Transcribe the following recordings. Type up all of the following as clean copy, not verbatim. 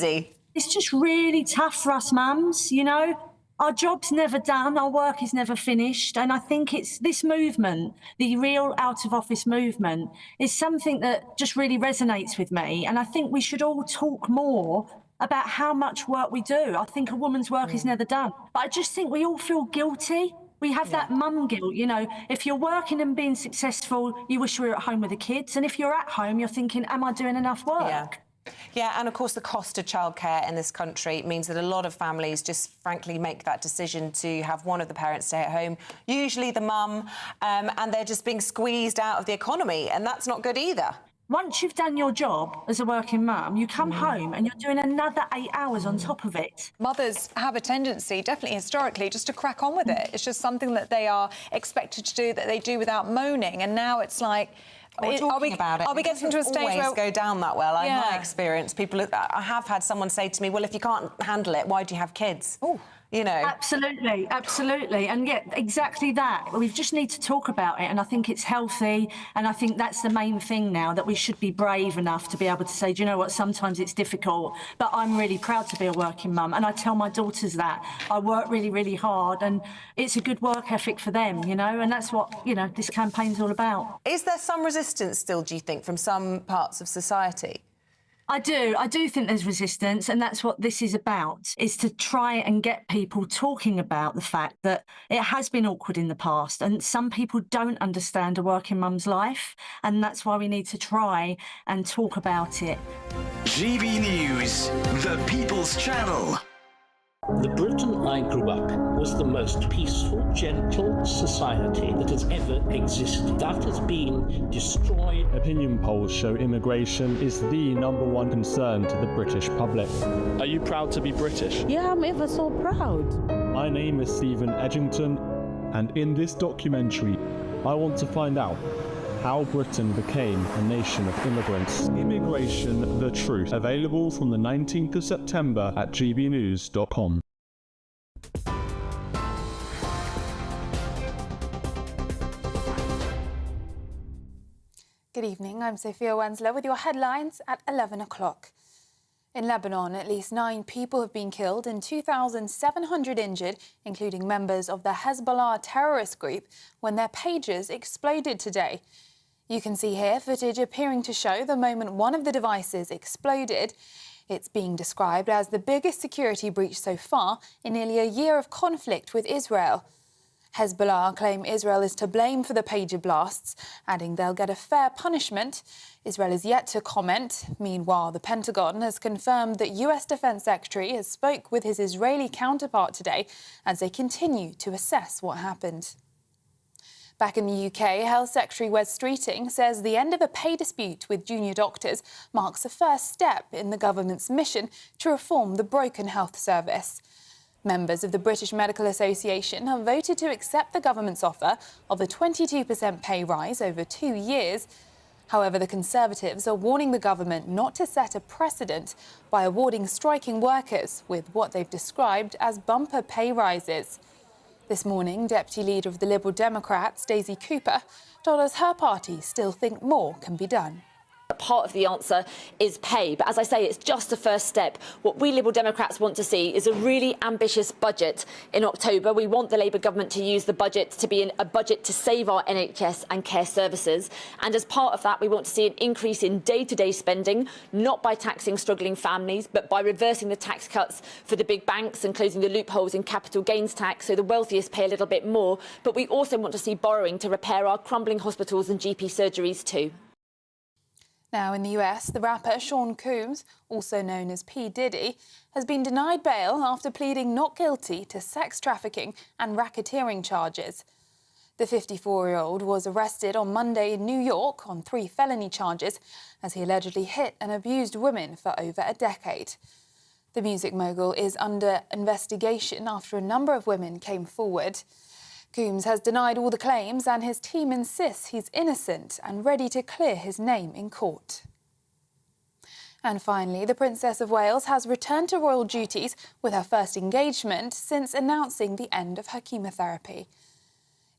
It's just really tough for us mums, you know. Our job's never done, our work is never finished. And I think it's this movement, the real out of office movement, is something that just really resonates with me. And I think we should all talk more about how much work we do. I think a woman's work is never done. But I just think we all feel guilty. We have that mum guilt, you know. If you're working and being successful, you wish you were at home with the kids. And if you're at home, you're thinking, am I doing enough work? Yeah, and of course the cost of childcare in this country means that a lot of families just frankly make that decision to have one of the parents stay at home, usually the mum, and they're just being squeezed out of the economy, and that's not good either. Once you've done your job as a working mum, you come home and you're doing another 8 hours on top of it. Mothers have a tendency, definitely historically, just to crack on with it. It's just something that they are expected to do, that they do without moaning, and now it's like... Are we getting to a stage where go down that well? In my experience, I have had someone say to me, well, if you can't handle it, why do you have kids? Oh. You know. Absolutely, absolutely. And yeah, exactly that. We just need to talk about it, and I think it's healthy, and I think that's the main thing now, that we should be brave enough to be able to say, do you know what, sometimes it's difficult, but I'm really proud to be a working mum, and I tell my daughters that. I work really, really hard, and it's a good work ethic for them, you know, and that's what, you know, this campaign's all about. Is there some resistance still, do you think, from some parts of society? I do think there's resistance, and that's what this is about, is to try and get people talking about the fact that it has been awkward in the past, and some people don't understand a working mum's life, and that's why we need to try and talk about it. GB News, the People's Channel. The Britain I grew up in was the most peaceful, gentle society that has ever existed. That has been destroyed. Opinion polls show immigration is the #1 concern to the British public. Are you proud to be British? Yeah, I'm ever so proud. My name is Stephen Edgington, and in this documentary, I want to find out how Britain became a nation of immigrants. Immigration, the Truth. Available from the 19th of September at gbnews.com. Good evening, I'm Sophia Wensler with your headlines at 11 o'clock. In Lebanon, at least 9 people have been killed and 2,700 injured, including members of the Hezbollah terrorist group, when their pagers exploded today. You can see here footage appearing to show the moment one of the devices exploded. It's being described as the biggest security breach so far in nearly a year of conflict with Israel. Hezbollah claim Israel is to blame for the pager blasts, adding they'll get a fair punishment. Israel is yet to comment. Meanwhile, the Pentagon has confirmed that US Defense Secretary has spoke with his Israeli counterpart today as they continue to assess what happened. Back in the UK, Health Secretary Wes Streeting says the end of a pay dispute with junior doctors marks a first step in the government's mission to reform the broken health service. Members of the British Medical Association have voted to accept the government's offer of a 22% pay rise over 2 years. However, the Conservatives are warning the government not to set a precedent by awarding striking workers with what they've described as bumper pay rises. This morning, Deputy Leader of the Liberal Democrats, Daisy Cooper, told us her party still think more can be done. Part of the answer is pay, but as I say, it's just a first step. What we Liberal Democrats want to see is a really ambitious budget. In October, we want the Labour government to use the budget to be a budget to save our NHS and care services. And as part of that, we want to see an increase in day-to-day spending, not by taxing struggling families, but by reversing the tax cuts for the big banks and closing the loopholes in capital gains tax so the wealthiest pay a little bit more. But we also want to see borrowing to repair our crumbling hospitals and GP surgeries too. Now, in the US, the rapper Sean Combs, also known as P. Diddy, has been denied bail after pleading not guilty to sex trafficking and racketeering charges. The 54-year-old was arrested on Monday in New York on 3 felony charges as he allegedly hit and abused women for over a decade. The music mogul is under investigation after a number of women came forward. Coombs has denied all the claims and his team insists he's innocent and ready to clear his name in court. And finally, the Princess of Wales has returned to royal duties with her first engagement since announcing the end of her chemotherapy.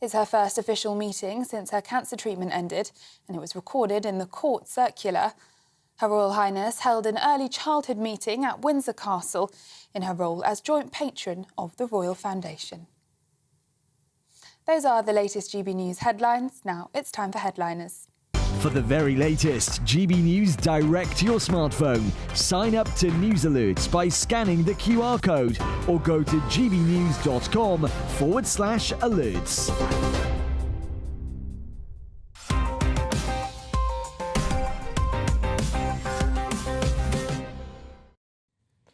It's her first official meeting since her cancer treatment ended, and it was recorded in the court circular. Her Royal Highness held an early childhood meeting at Windsor Castle in her role as joint patron of the Royal Foundation. Those are the latest GB News headlines. Now it's time for Headliners. For the very latest GB News direct to your smartphone, sign up to News Alerts by scanning the QR code or go to gbnews.com/alerts.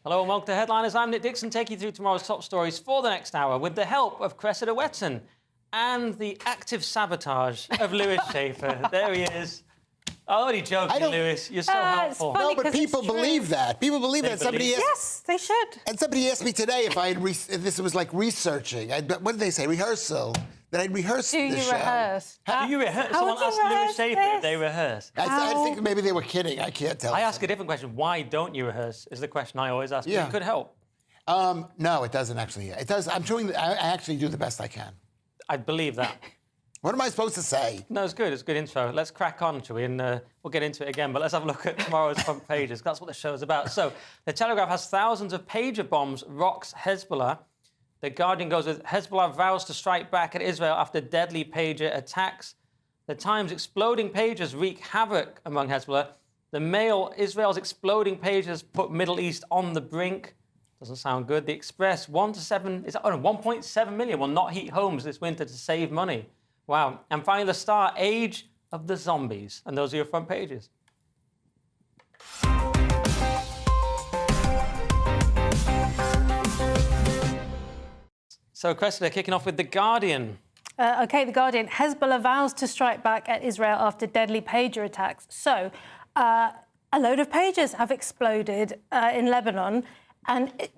Hello and welcome to Headliners. I'm Nick Dixon, taking you through tomorrow's top stories for the next hour with the help of Cressida Wetton and the active sabotage of Lewis Schaefer. There he is. I'm only joking, Lewis. You're so helpful. No, but people believe that. People believe that. Yes, they should. And somebody asked me today if this was like researching. What did they say? Rehearsal. That I'd rehearse the show. Do you rehearse? Do you rehearse? Someone asked Lewis Schaefer if they rehearse. I think maybe they were kidding. I can't tell. I ask a different question. Why don't you rehearse? Is the question I always ask. Yeah. It could help. No, it doesn't actually. It does. I actually do the best I can. I believe that. What am I supposed to say? No, it's good. It's a good intro. Let's crack on, shall we? And we'll get into it again. But let's have a look at tomorrow's front pages. That's what the show's about. So, The Telegraph has thousands of pager bombs, rocks Hezbollah. The Guardian goes with Hezbollah vows to strike back at Israel after deadly pager attacks. The Times, exploding pagers wreak havoc among Hezbollah. The Mail, Israel's exploding pagers put Middle East on the brink. Doesn't sound good. The Express, 1.7 million will not heat homes this winter to save money. Wow. And finally, The Star, Age of the Zombies. And those are your front pages. So, Cressida, kicking off with The Guardian. OK, The Guardian. Hezbollah vows to strike back at Israel after deadly pager attacks. So, a load of pagers have exploded in Lebanon. And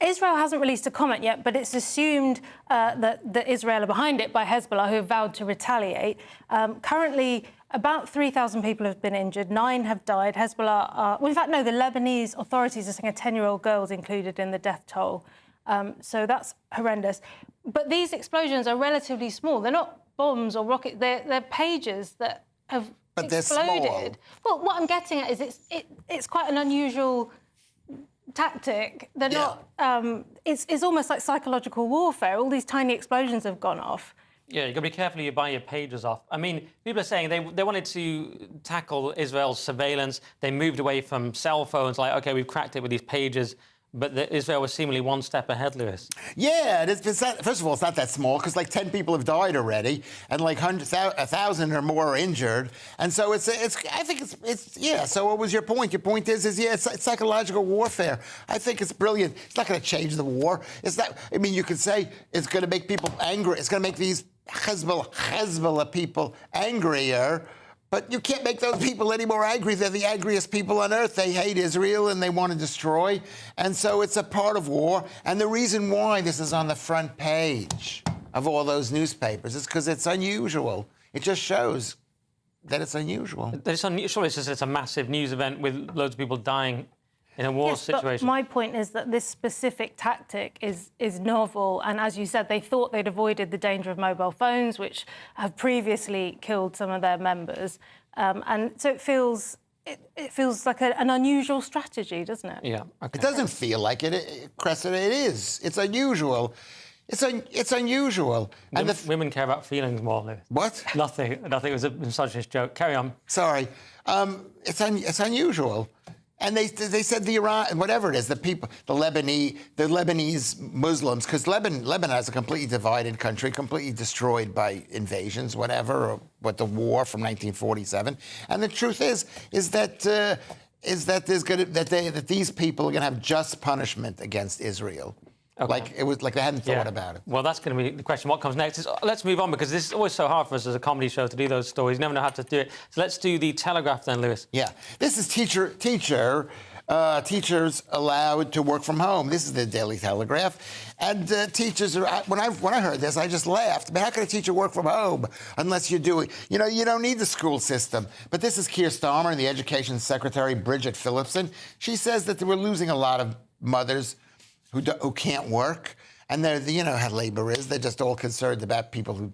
Israel hasn't released a comment yet, but it's assumed that Israel are behind it by Hezbollah, who have vowed to retaliate. Currently, about 3,000 people have been injured. 9 have died. Hezbollah well, in fact, no, the Lebanese authorities are saying a 10-year-old girl is included in the death toll. So that's horrendous. But these explosions are relatively small. They're not bombs or rockets. They're pagers that have exploded. Small. Well, what I'm getting at is it's quite an unusual tactic. They're not. It's almost like psychological warfare. All these tiny explosions have gone off. Yeah, you've got to be careful you buy your pagers off. I mean, people are saying they wanted to tackle Israel's surveillance. They moved away from cell phones, like, OK, we've cracked it with these pagers. But Israel was seemingly one step ahead, Lewis. Yeah, first of all, it's not that small, because like 10 people have died already, and like 1,000 or more are injured. And so I think it's yeah. So what was your point? Your point is it's psychological warfare. I think it's brilliant. It's not going to change the war. It's not. I mean, you could say it's going to make people angry. It's going to make these Hezbollah people angrier. But you can't make those people any more angry. They're the angriest people on earth. They hate Israel and they want to destroy. And so it's a part of war. And the reason why this is on the front page of all those newspapers is because it's unusual. It just shows that it's unusual. Surely it's a massive news event with loads of people dying in a war situation. But my point is that this specific tactic is novel, and as you said, they thought they'd avoided the danger of mobile phones, which have previously killed some of their members, and so it feels like an unusual strategy, doesn't it? Yeah. Okay. It doesn't feel like it, Cressida. It is. It's unusual. It's unusual. And women care about feelings more, Lewis. What? Nothing. It was a misogynist joke. Carry on. Sorry. It's unusual. And they said the Iran, whatever it is, the Lebanese Muslims, because Lebanon is a completely divided country, completely destroyed by invasions, whatever, or what the war from 1947. And the truth is that these people are going to have just punishment against Israel. Okay. Like they hadn't thought about it. Well, that's going to be the question. What comes next? Let's move on, because this is always so hard for us as a comedy show to do those stories. You never know how to do it. So let's do the Telegraph then, Lewis. Yeah. This is teachers allowed to work from home. This is the Daily Telegraph. And teachers are, when I heard this, I just laughed. But how can a teacher work from home unless you're doing, you don't need the school system. But this is Keir Starmer and the Education Secretary, Bridget Phillipson. She says that we're losing a lot of mothers who can't work. And you know how labor is. They're just all concerned about people who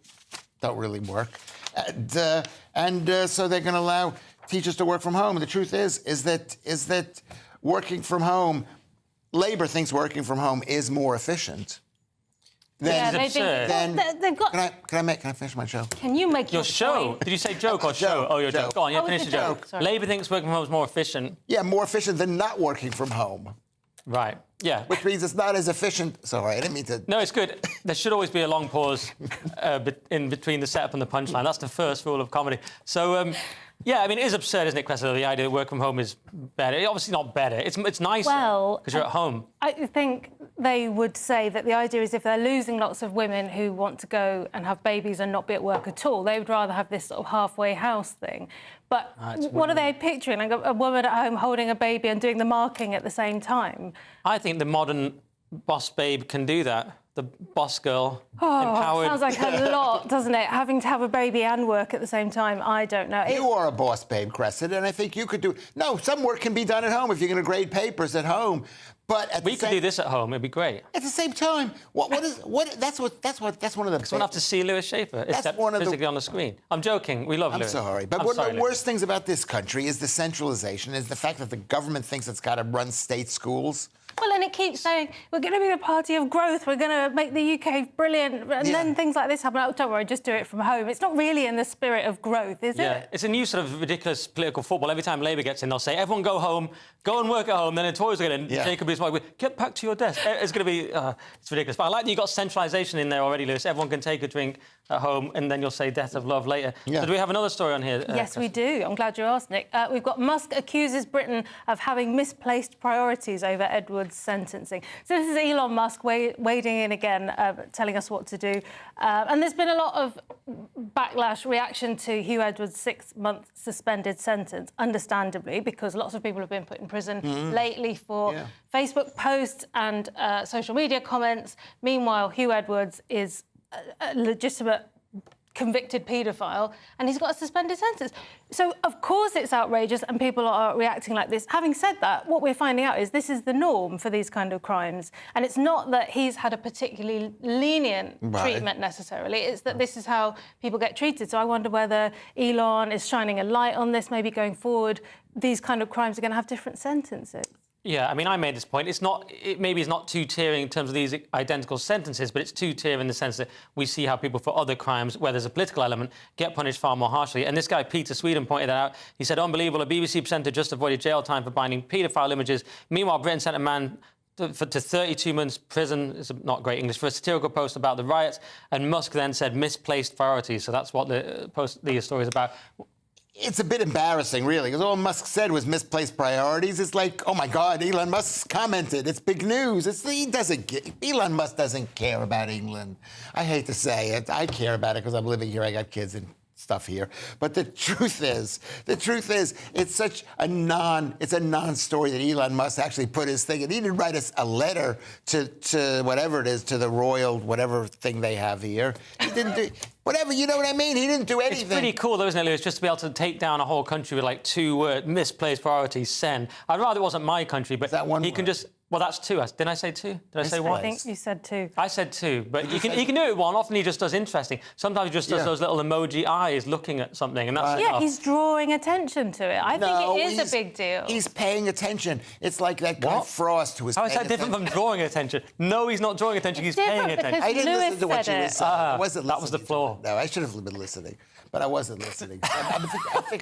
don't really work. And so they're going to allow teachers to work from home. And the truth is that working from home, Labour thinks working from home is more efficient. Then, they've got. Can I finish my show? Can you make your show? Point? Did you say joke or show? Oh, your joke. Go on, finish your joke. Labour thinks working from home is more efficient. Yeah, more efficient than not working from home. Right. Yeah. Which means it's not as efficient. Sorry, I didn't mean to. No, it's good. There should always be a long pause in between the setup and the punchline. That's the first rule of comedy. So. Yeah, I mean, it is absurd, isn't it, Cressida, the idea that work from home is better? It's obviously not better. It's nicer because you're at home. I think they would say that the idea is if they're losing lots of women who want to go and have babies and not be at work at all, they would rather have this sort of halfway house thing. But what are they picturing? Like a woman at home holding a baby and doing the marking at the same time? I think the modern boss babe can do that. The boss girl, empowered. Sounds like a lot, doesn't it? Having to have a baby and work at the same time, I don't know. You are a boss babe, Cressida, and I think you could do... No, some work can be done at home if you're going to grade papers at home, but at we could do this at home, it'd be great. At the same time, that's one of the... Because we don't have to see Lewis Schaefer, except physically on the screen. I'm joking, we love Lewis. I'm sorry, but one of the worst things about this country is the centralisation, is the fact that the government thinks it's got to run state schools. Well, and it keeps saying, we're going to be the party of growth, we're going to make the UK brilliant, and then things like this happen. Oh, don't worry, just do it from home. It's not really in the spirit of growth, is it? Yeah, it's a new sort of ridiculous political football. Every time Labour gets in, they'll say, everyone go home, go and work at home, then the Tories will get in, Jacob is like, get back to your desk. It's going to be, it's ridiculous. But I like that you got centralisation in there already, Lewis. Everyone can take a drink at home, and then you'll say death of love later. Yeah. So do we have another story on here? Yes, we do. I'm glad you asked, Nick. We've got Musk accuses Britain of having misplaced priorities over Edward's sentencing. So this is Elon Musk wading in again, telling us what to do. And there's been a lot of backlash, reaction to Hugh Edwards' 6-month suspended sentence, understandably, because lots of people have been put in prison lately for Facebook posts and social media comments. Meanwhile, Hugh Edwards is a legitimate convicted paedophile, and he's got a suspended sentence. So, of course, it's outrageous and people are reacting like this. Having said that, what we're finding out is this is the norm for these kind of crimes. And it's not that he's had a particularly lenient treatment necessarily. It's that this is how people get treated. So I wonder whether Elon is shining a light on this, maybe going forward, these kind of crimes are going to have different sentences. Yeah, I mean, I made this point. Maybe it's not two-tiering in terms of these identical sentences, but it's two-tier in the sense that we see how people for other crimes, where there's a political element, get punished far more harshly. And this guy, Peter Sweden, pointed that out. He said, unbelievable, a BBC presenter just avoided jail time for binding paedophile images. Meanwhile, Britain sent a man to 32 months prison, it's not great English, for a satirical post about the riots. And Musk then said misplaced priorities. So that's what the story is about. It's a bit embarrassing, really, because all Musk said was misplaced priorities. It's like, oh, my God, Elon Musk commented. It's big news. Elon Musk doesn't care about England. I hate to say it. I care about it because I'm living here. I got kids and stuff here. But the truth is, it's such a non-story that Elon Musk actually put his thing. And he didn't write a letter to whatever it is, to the royal whatever thing they have here. He didn't do... Whatever, you know what I mean? He didn't do anything. It's pretty cool, though, isn't it, Lewis, just to be able to take down a whole country with, like, 2 words, misplaced priorities, send. I'd rather it wasn't my country, but he can just... Well, that's 2. Didn't I say 2? Did I say 1? I think you said 2. I said 2, but he can do it 1. Often he just does interesting. Sometimes he just does those little emoji eyes looking at something, and that's enough. He's drawing attention to it. I think it is a big deal. He's paying attention. It's like that guy Frost who was How is that different from drawing attention? No, he's not drawing attention, he's paying attention. I didn't listen to what you were saying. That was the flaw. No, I should have been listening, but I wasn't listening.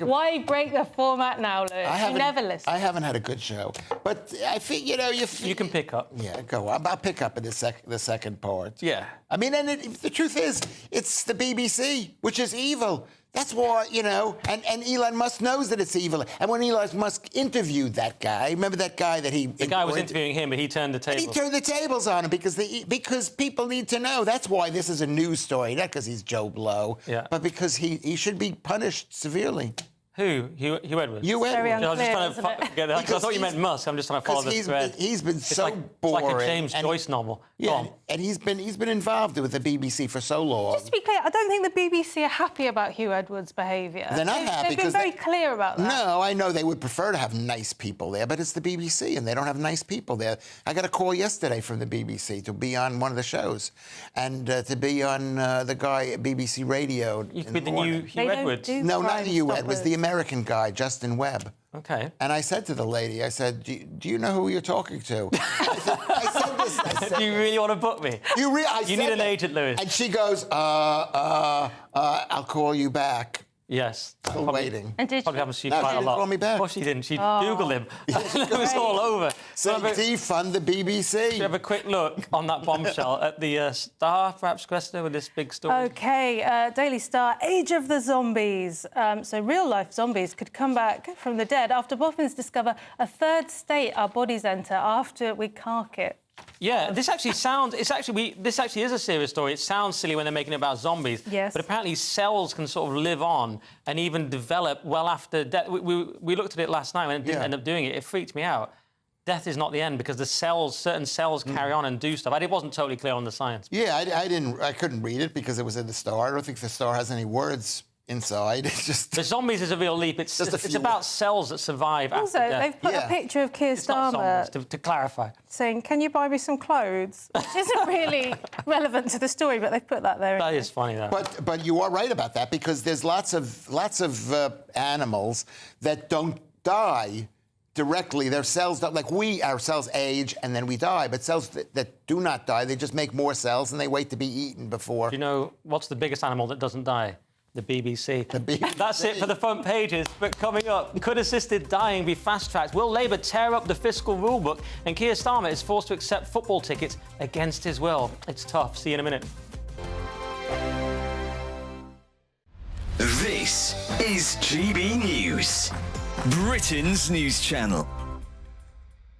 Why break the format now, Lewis? You never listen. I haven't had a good show, but I think, you can pick up. Yeah, go on. I'll pick up in the second part. Yeah. I mean, and the truth is, it's the BBC, which is evil. That's why, and Elon Musk knows that it's evil. And when Elon Musk interviewed that guy, remember that guy that he... The guy was interviewing him, but he turned the tables. He turned the tables on him because people need to know. That's why this is a news story, not because he's Joe Blow, but because he should be punished severely. Who? Hugh Edwards? Hugh Edwards. I was just trying to get that, because I thought you meant Musk. I'm just trying to follow the thread. He's been boring. It's like a James Joyce novel. Yeah, and he's been involved with the BBC for so long. Just to be clear, I don't think the BBC are happy about Hugh Edwards' behaviour. They're not happy because they've been very clear about that. No, I know they would prefer to have nice people there, but it's the BBC, and they don't have nice people there. I got a call yesterday from the BBC to be on one of the shows, and to be on the guy at BBC Radio. You could be the new Hugh Edwards. No, not Hugh Edwards. The American guy, Justin Webb. Okay. And I said to the lady, I said, do you know who you're talking to? I said, do you really want to book me? You need an agent, Lewis. And she goes, I'll call you back. Yes. Still waiting. And did probably happens to you No, quite she a didn't lot. call me back. Of course she didn't. She Googled him. It was all over. So defund the BBC. Should we have a quick look on that bombshell at the Star, perhaps, Cresta, with this big story? OK, Daily Star, Age of the Zombies. So real-life zombies could come back from the dead after boffins discover a third state our bodies enter after we cark it. Yeah, this actually sounds... this actually is a serious story. It sounds silly when they're making it about zombies. Yes. But apparently cells can sort of live on and even develop well after death. We looked at it last night and it didn't end up doing it. It freaked me out. Death is not the end because the cells, certain cells carry on and do stuff. It wasn't totally clear on the science. Yeah, I couldn't read it because it was in the Star. I don't think the Star has any words inside. It's just... The zombies is a real leap. It's about cells that survive also, after death. they've put a picture of Keir Starmer... to clarify. ...saying, can you buy me some clothes? Which isn't really relevant to the story, but they've put that there. That is funny, though. But you are right about that because there's lots of animals that don't die directly. Their cells don't... Like, our cells age and then we die, but cells that do not die, they just make more cells and they wait to be eaten before... Do you know what's the biggest animal that doesn't die? The BBC. The BBC. That's it for the front pages. But coming up, could assisted dying be fast-tracked? Will Labour tear up the fiscal rulebook? And Keir Starmer is forced to accept football tickets against his will. It's tough. See you in a minute. This is GB News, Britain's news channel.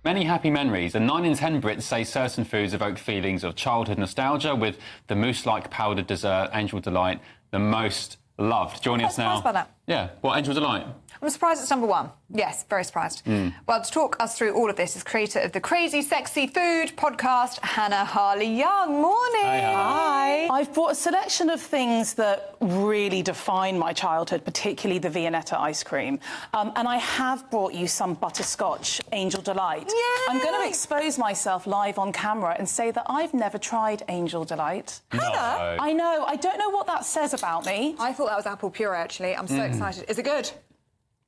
Many happy memories, and 9 in 10 Brits say certain foods evoke feelings of childhood nostalgia, with the mousse-like powdered dessert, Angel Delight, the most loved. Joining us now... I'm surprised by that. Yeah, what, Angel Delight? I'm surprised it's number one. Yes, very surprised. Well, to talk us through all of this is creator of the Crazy Sexy Food podcast, Hannah Harley-Young. Morning. Hi. I've brought a selection of things that really define my childhood, particularly the Viennetta ice cream. And I have brought you some butterscotch Angel Delight. Yay! I'm going to expose myself live on camera and say that I've never tried Angel Delight. Hannah? I know. I don't know what that says about me. I thought that was apple puree, actually. I'm so excited. Is it good?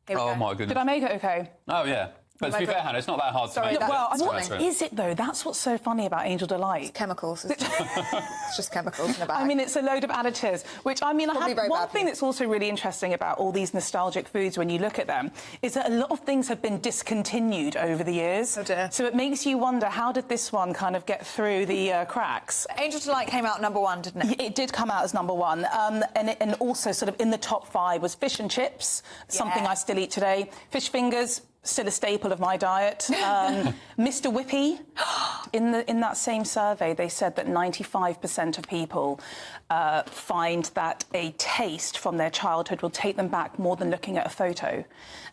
Here we go. My goodness. Did I make it okay? Oh, yeah. But to be fair, Hannah, it's not that hard to make. Well, what is it, though? That's what's so funny about Angel Delight. It's chemicals, isn't it? It's just chemicals in a bag. I mean, it's a load of additives, which, I mean, one thing that's also really interesting about all these nostalgic foods when you look at them is that a lot of things have been discontinued over the years. Oh, dear. So it makes you wonder, how did this one kind of get through the cracks? Angel Delight came out number one, didn't it? It did come out as number one. And also sort of in the top 5 was fish and chips, something I still eat today, fish fingers, still a staple of my diet. Mr. Whippy, in that same survey, they said that 95% of people find that a taste from their childhood will take them back more than looking at a photo.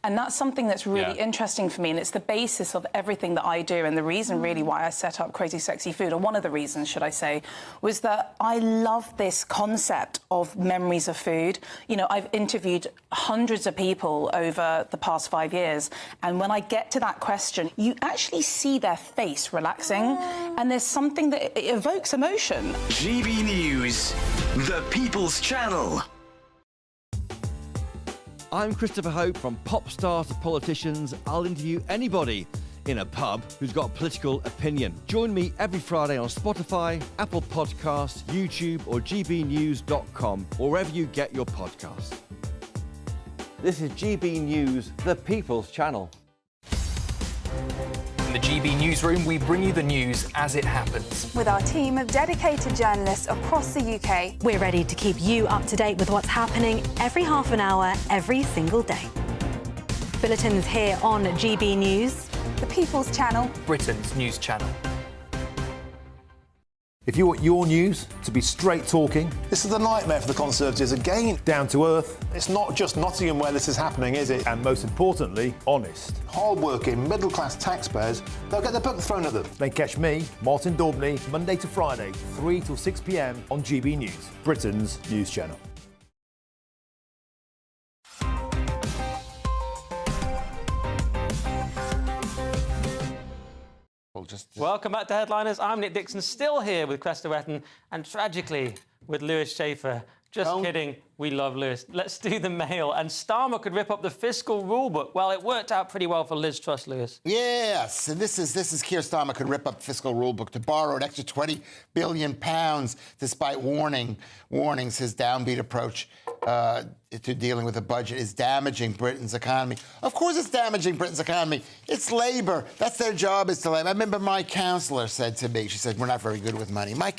And that's something that's really interesting for me, and it's the basis of everything that I do, and the reason really why I set up Crazy Sexy Food, or one of the reasons, should I say, was that I love this concept of memories of food. You know, I've interviewed hundreds of people over the past 5 years, and when I get to that question, you actually see their face relaxing, and there's something that it evokes emotion. GB News, the People's Channel. I'm Christopher Hope. From pop stars to politicians, I'll interview anybody in a pub who's got a political opinion. Join me every Friday on Spotify, Apple Podcasts, YouTube or gbnews.com, or wherever you get your podcasts. This is GB News, the People's Channel. In the GB Newsroom, we bring you the news as it happens. With our team of dedicated journalists across the UK. We're ready to keep you up to date with what's happening every half an hour, every single day. Bulletins here on GB News. The People's Channel. Britain's news channel. If you want your news to be straight talking... This is a nightmare for the Conservatives again. Down to earth. It's not just Nottingham where this is happening, is it? And most importantly, honest. Hard-working, middle-class taxpayers, they'll get their book thrown at them. Then catch me, Martin Daubney, Monday to Friday, 3 till 6 p.m. on GB News, Britain's news channel. Welcome back to Headliners. I'm Nick Dixon, still here with Cresta Wetton, and tragically with Lewis Schaefer Just kidding. We love Lewis. Let's do the Mail. And Starmer could rip up the fiscal rulebook. Well, it worked out pretty well for Liz Truss, Lewis. Yes, and this is Keir Starmer could rip up the fiscal rulebook to borrow an extra £20 billion, despite warnings his downbeat approach to dealing with the budget is damaging Britain's economy. Of course it's damaging Britain's economy. It's Labour. That's their job, is to Labour. I remember my councillor said to me, she said, we're not very good with money. My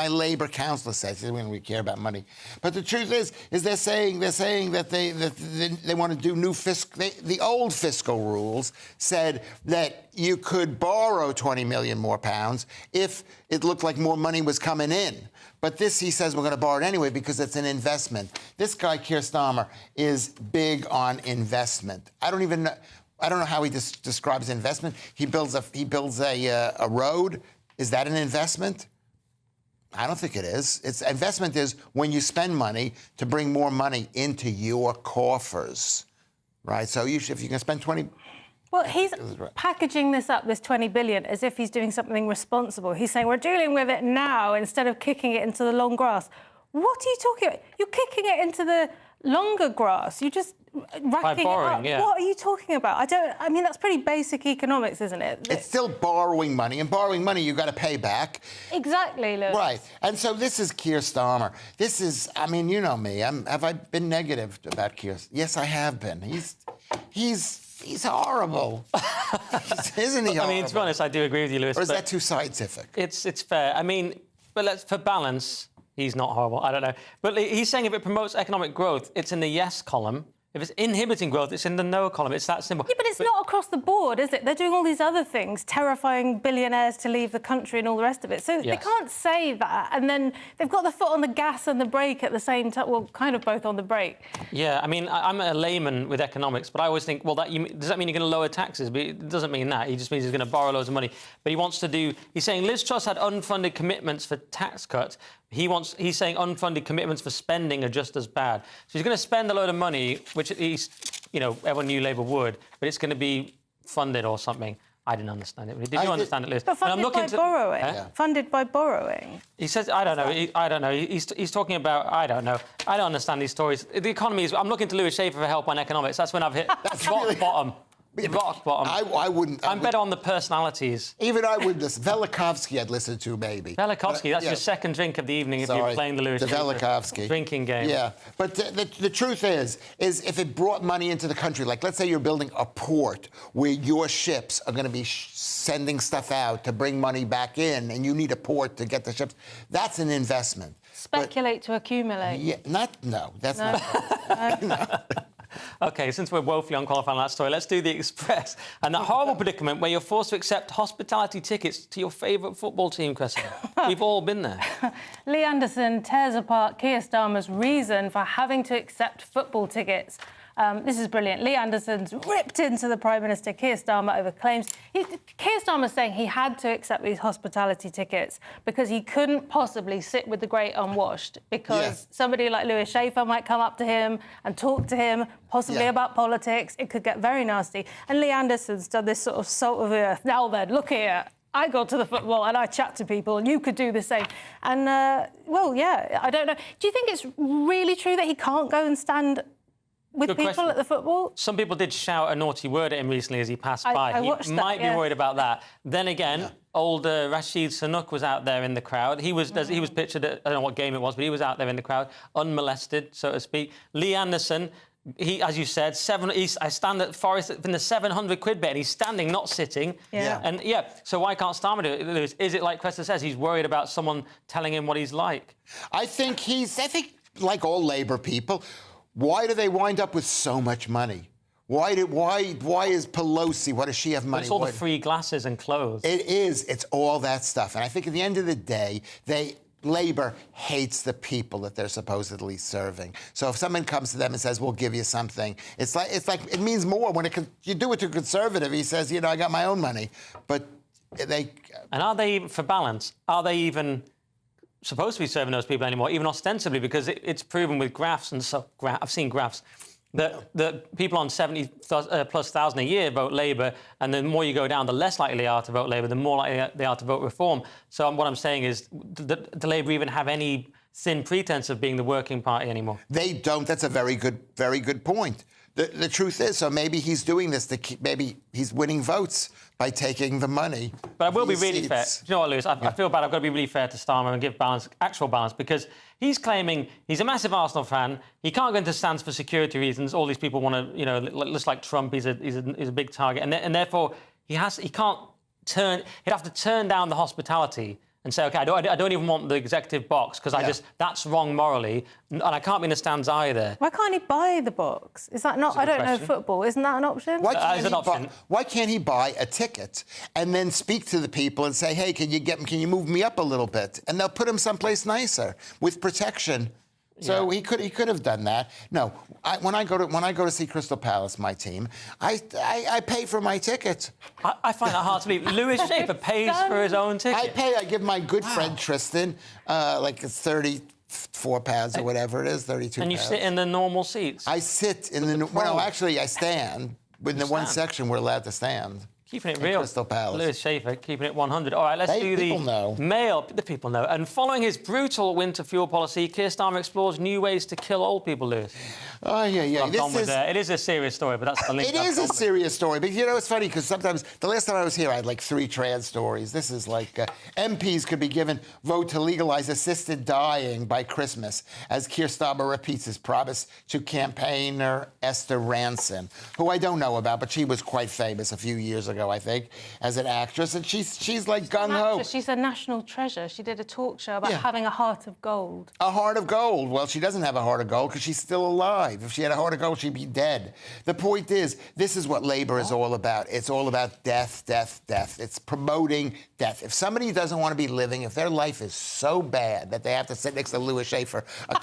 Labour councillor said, we don't really care about money. But the truth is they're saying that they want to do new fiscal. The old fiscal rules said that you could borrow 20 million more pounds if it looked like more money was coming in. But this, he says, we're going to borrow it anyway because it's an investment. This guy, Keir Starmer, is big on investment. I don't know how he describes investment. He builds a road. Is that an investment? I don't think it is. Investment is when you spend money to bring more money into your coffers, right? So if you can spend 20... Well, he's packaging this up, this 20 billion, as if he's doing something responsible. He's saying we're dealing with it now instead of kicking it into the long grass. What are you talking about? You're kicking it into the longer grass. You just racking borrowing, it up. yeah. What are you talking about? I mean, that's pretty basic economics, isn't it? It's still borrowing money, and borrowing money you've got to pay back. Exactly, Lewis. Right. And so this is Keir Starmer. This is, I mean, you know me. Have I been negative about Keir? Yes, I have been. He's horrible. Isn't he horrible? I mean, to be honest, I do agree with you, Lewis. Or is that too scientific? It's fair. I mean, but for balance, he's not horrible. I don't know. But he's saying if it promotes economic growth, it's in the yes column. If it's inhibiting growth, it's in the no column. It's that simple. Yeah, but it's not across the board, is it? They're doing all these other things, terrifying billionaires to leave the country and all the rest of it. So they can't say that. And then they've got the foot on the gas and the brake at the same time. Well, kind of both on the brake. Yeah, I mean, I'm a layman with economics, but I always think, well, does that mean you're going to lower taxes? But it doesn't mean that. He just means he's going to borrow loads of money. But he wants to do... He's saying Liz Truss had unfunded commitments for tax cuts. He's saying unfunded commitments for spending are just as bad. So he's going to spend a load of money, which at least, everyone knew Labour would, but it's going to be funded or something. I didn't understand it. Did you understand it, Liz? But funded by borrowing. Yeah. Funded by borrowing. He says, I don't know. I don't know. He's talking about, I don't know. I don't understand these stories. The economy is... I'm looking to Lewis Schaefer for help on economics. That's when I've hit rock bottom. Rock bottom. I wouldn't... I'm better on the personalities. Even I would listen. Velikovsky I'd listen to, maybe. Velikovsky, that's your second drink of the evening if you're playing the Lewis Schaefer Velikovsky drinking game. Yeah, but the truth is if it brought money into the country, like let's say you're building a port where your ships are going to be sending stuff out to bring money back in, and you need a port to get the ships, that's an investment. Speculate to accumulate. Yeah, that's not... No. OK, since we're woefully unqualified on that story, let's do the Express. And that horrible predicament where you're forced to accept hospitality tickets to your favourite football team, Cressida. We've all been there. Lee Anderson tears apart Keir Starmer's reason for having to accept football tickets. This is brilliant. Lee Anderson's ripped into the Prime Minister, Keir Starmer, over claims. Keir Starmer's saying he had to accept these hospitality tickets because he couldn't possibly sit with the great unwashed because somebody like Lewis Schaefer might come up to him and talk to him, possibly about politics. It could get very nasty. And Lee Anderson's done this sort of salt of the earth. Now then, look here. I go to the football and I chat to people and you could do the same. And, I don't know. Do you think it's really true that he can't go and stand with Good people question. at the football? Some people did shout a naughty word at him recently as he passed by. He might be worried about that. Then again, old Rashid Sunak was out there in the crowd. He was pictured at, I don't know what game it was, but he was out there in the crowd, unmolested, so to speak. Lee Anderson, he, as you said, I stand at Forest in the 700 quid bet, and he's standing, not sitting. Yeah. And so why can't Starmer do it, Lewis? Is it like Cressida says, he's worried about someone telling him what he's like? I think like all Labour people, why do they wind up with so much money? Why is Pelosi, why does she have money? It's all the free glasses and clothes. It is. It's all that stuff. And I think at the end of the day, Labour hates the people that they're supposedly serving. So if someone comes to them and says, we'll give you something, it's like it means more. When you do it to a Conservative, he says, I got my own money. But they... And are they, for balance, are they even supposed to be serving those people anymore, even ostensibly, because it's proven with graphs and so I've seen graphs that the people on 70 plus thousand a year vote Labour, and the more you go down, the less likely they are to vote Labour, the more likely they are to vote Reform. So what I'm saying is, do Labour even have any thin pretense of being the working party anymore. They don't. That's a very good point. The truth is, so maybe he's doing this to keep, maybe he's winning votes by taking the money. But I will be really fair. Do you know what, Lewis? I feel bad. I've got to be really fair to Starmer and give actual balance, because he's claiming he's a massive Arsenal fan. He can't go into stands for security reasons. All these people want to, looks like Trump. He's a big target, and therefore he can't turn. He'd have to turn down the hospitality and say, OK, I don't even want the executive box, because that's wrong morally, and I can't be in the stands either. Why can't he buy the box? Is that not? I don't know football. Isn't that an option? Why can't he buy a ticket and then speak to the people and say, hey, can you move me up a little bit? And they'll put him someplace nicer with protection. So he could have done that. No, when I go to see Crystal Palace, my team, I pay for my ticket. I find that hard to believe. Lewis Schaefer pays for his own ticket. I give my good friend Tristan like £34 or whatever it is, 32 And you sit in the normal seats? I sit in the... Well, actually, I stand. In the one section, we're allowed to stand. Keeping it real. Crystal Palace. Lewis Schaefer, keeping it 100. All right, let's do the mail. The people know. And following his brutal winter fuel policy, Keir Starmer explores new ways to kill old people, Lewis. Oh, yeah. It is a serious story, but that's the link. It is a serious story, but it's funny because sometimes the last time I was here, I had like 3 trans stories. This is like MPs could be given vote to legalize assisted dying by Christmas, as Keir Starmer repeats his promise to campaigner Esther Ranson, who I don't know about, but she was quite famous a few years ago, I think, as an actress, and she's like gung-ho. She's a national treasure. She did a talk show about having a heart of gold. A heart of gold. Well, she doesn't have a heart of gold because she's still alive. If she had a heart of gold, she'd be dead. The point is, this is what Labour is all about. It's all about death, death, death. It's promoting death. If somebody doesn't want to be living, if their life is so bad that they have to sit next to Lewis Schaefer a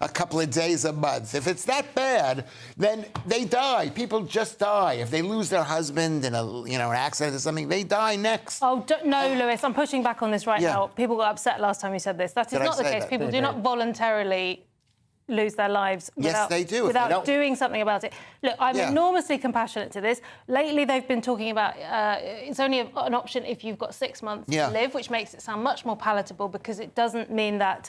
couple of days a month, if it's that bad, then they die. People just die. If they lose their husband in an accident or something, they die next. Oh, no, Lewis, I'm pushing back on this right now. People got upset last time you said this. That is not the case. People do not voluntarily lose their lives without doing something about it. Look, I'm enormously compassionate to this. Lately, they've been talking about it's only an option if you've got 6 months to live, which makes it sound much more palatable because it doesn't mean that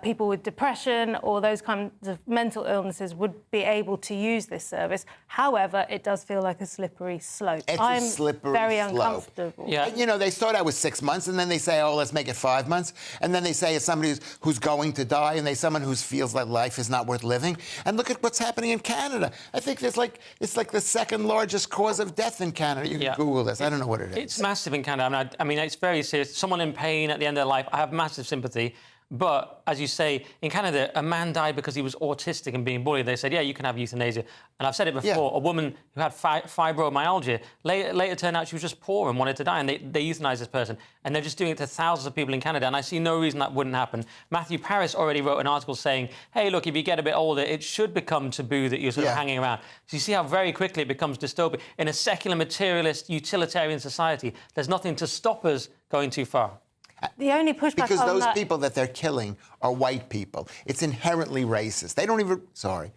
people with depression or those kinds of mental illnesses would be able to use this service. However, it does feel like a slippery slope. I'm a slippery very slope. Uncomfortable. Yeah. And, they start out with 6 months, and then they say, oh, let's make it 5 months. And then they say it's somebody who's going to die, and someone who feels like life is not worth living. And look at what's happening in Canada. I think it's like the second largest cause of death in Canada. You can Google this. I don't know what it is. It's massive in Canada. I mean, it's very serious. Someone in pain at the end of their life, I have massive sympathy. But, as you say, in Canada, a man died because he was autistic and being bullied. They said, yeah, you can have euthanasia. And I've said it before, a woman who had fibromyalgia, later turned out she was just poor and wanted to die, and they euthanized this person. And they're just doing it to thousands of people in Canada, and I see no reason that wouldn't happen. Matthew Parris already wrote an article saying, hey, look, if you get a bit older, it should become taboo that you're sort of hanging around. So you see how very quickly it becomes dystopic. In a secular, materialist, utilitarian society, there's nothing to stop us going too far. The only pushback because on those that... people that they're killing are white people. It's inherently racist. They don't even... Sorry.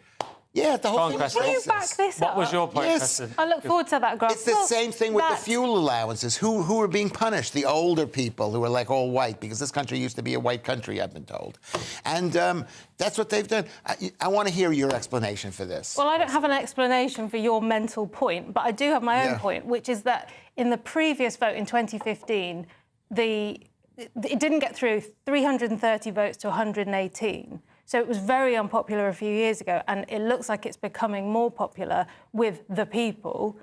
Yeah, the whole thing is racist. Will you back this up? What was your point, Preston? I look forward to that graph. It's the same thing with the fuel allowances. Who are being punished? The older people who are like all white, because this country used to be a white country, I've been told. And that's what they've done. I want to hear your explanation for this. Well, I don't have an explanation for your mental point, but I do have my own point, which is that in the previous vote in 2015, it didn't get through 330 votes to 118. So it was very unpopular a few years ago, and it looks like it's becoming more popular with the people.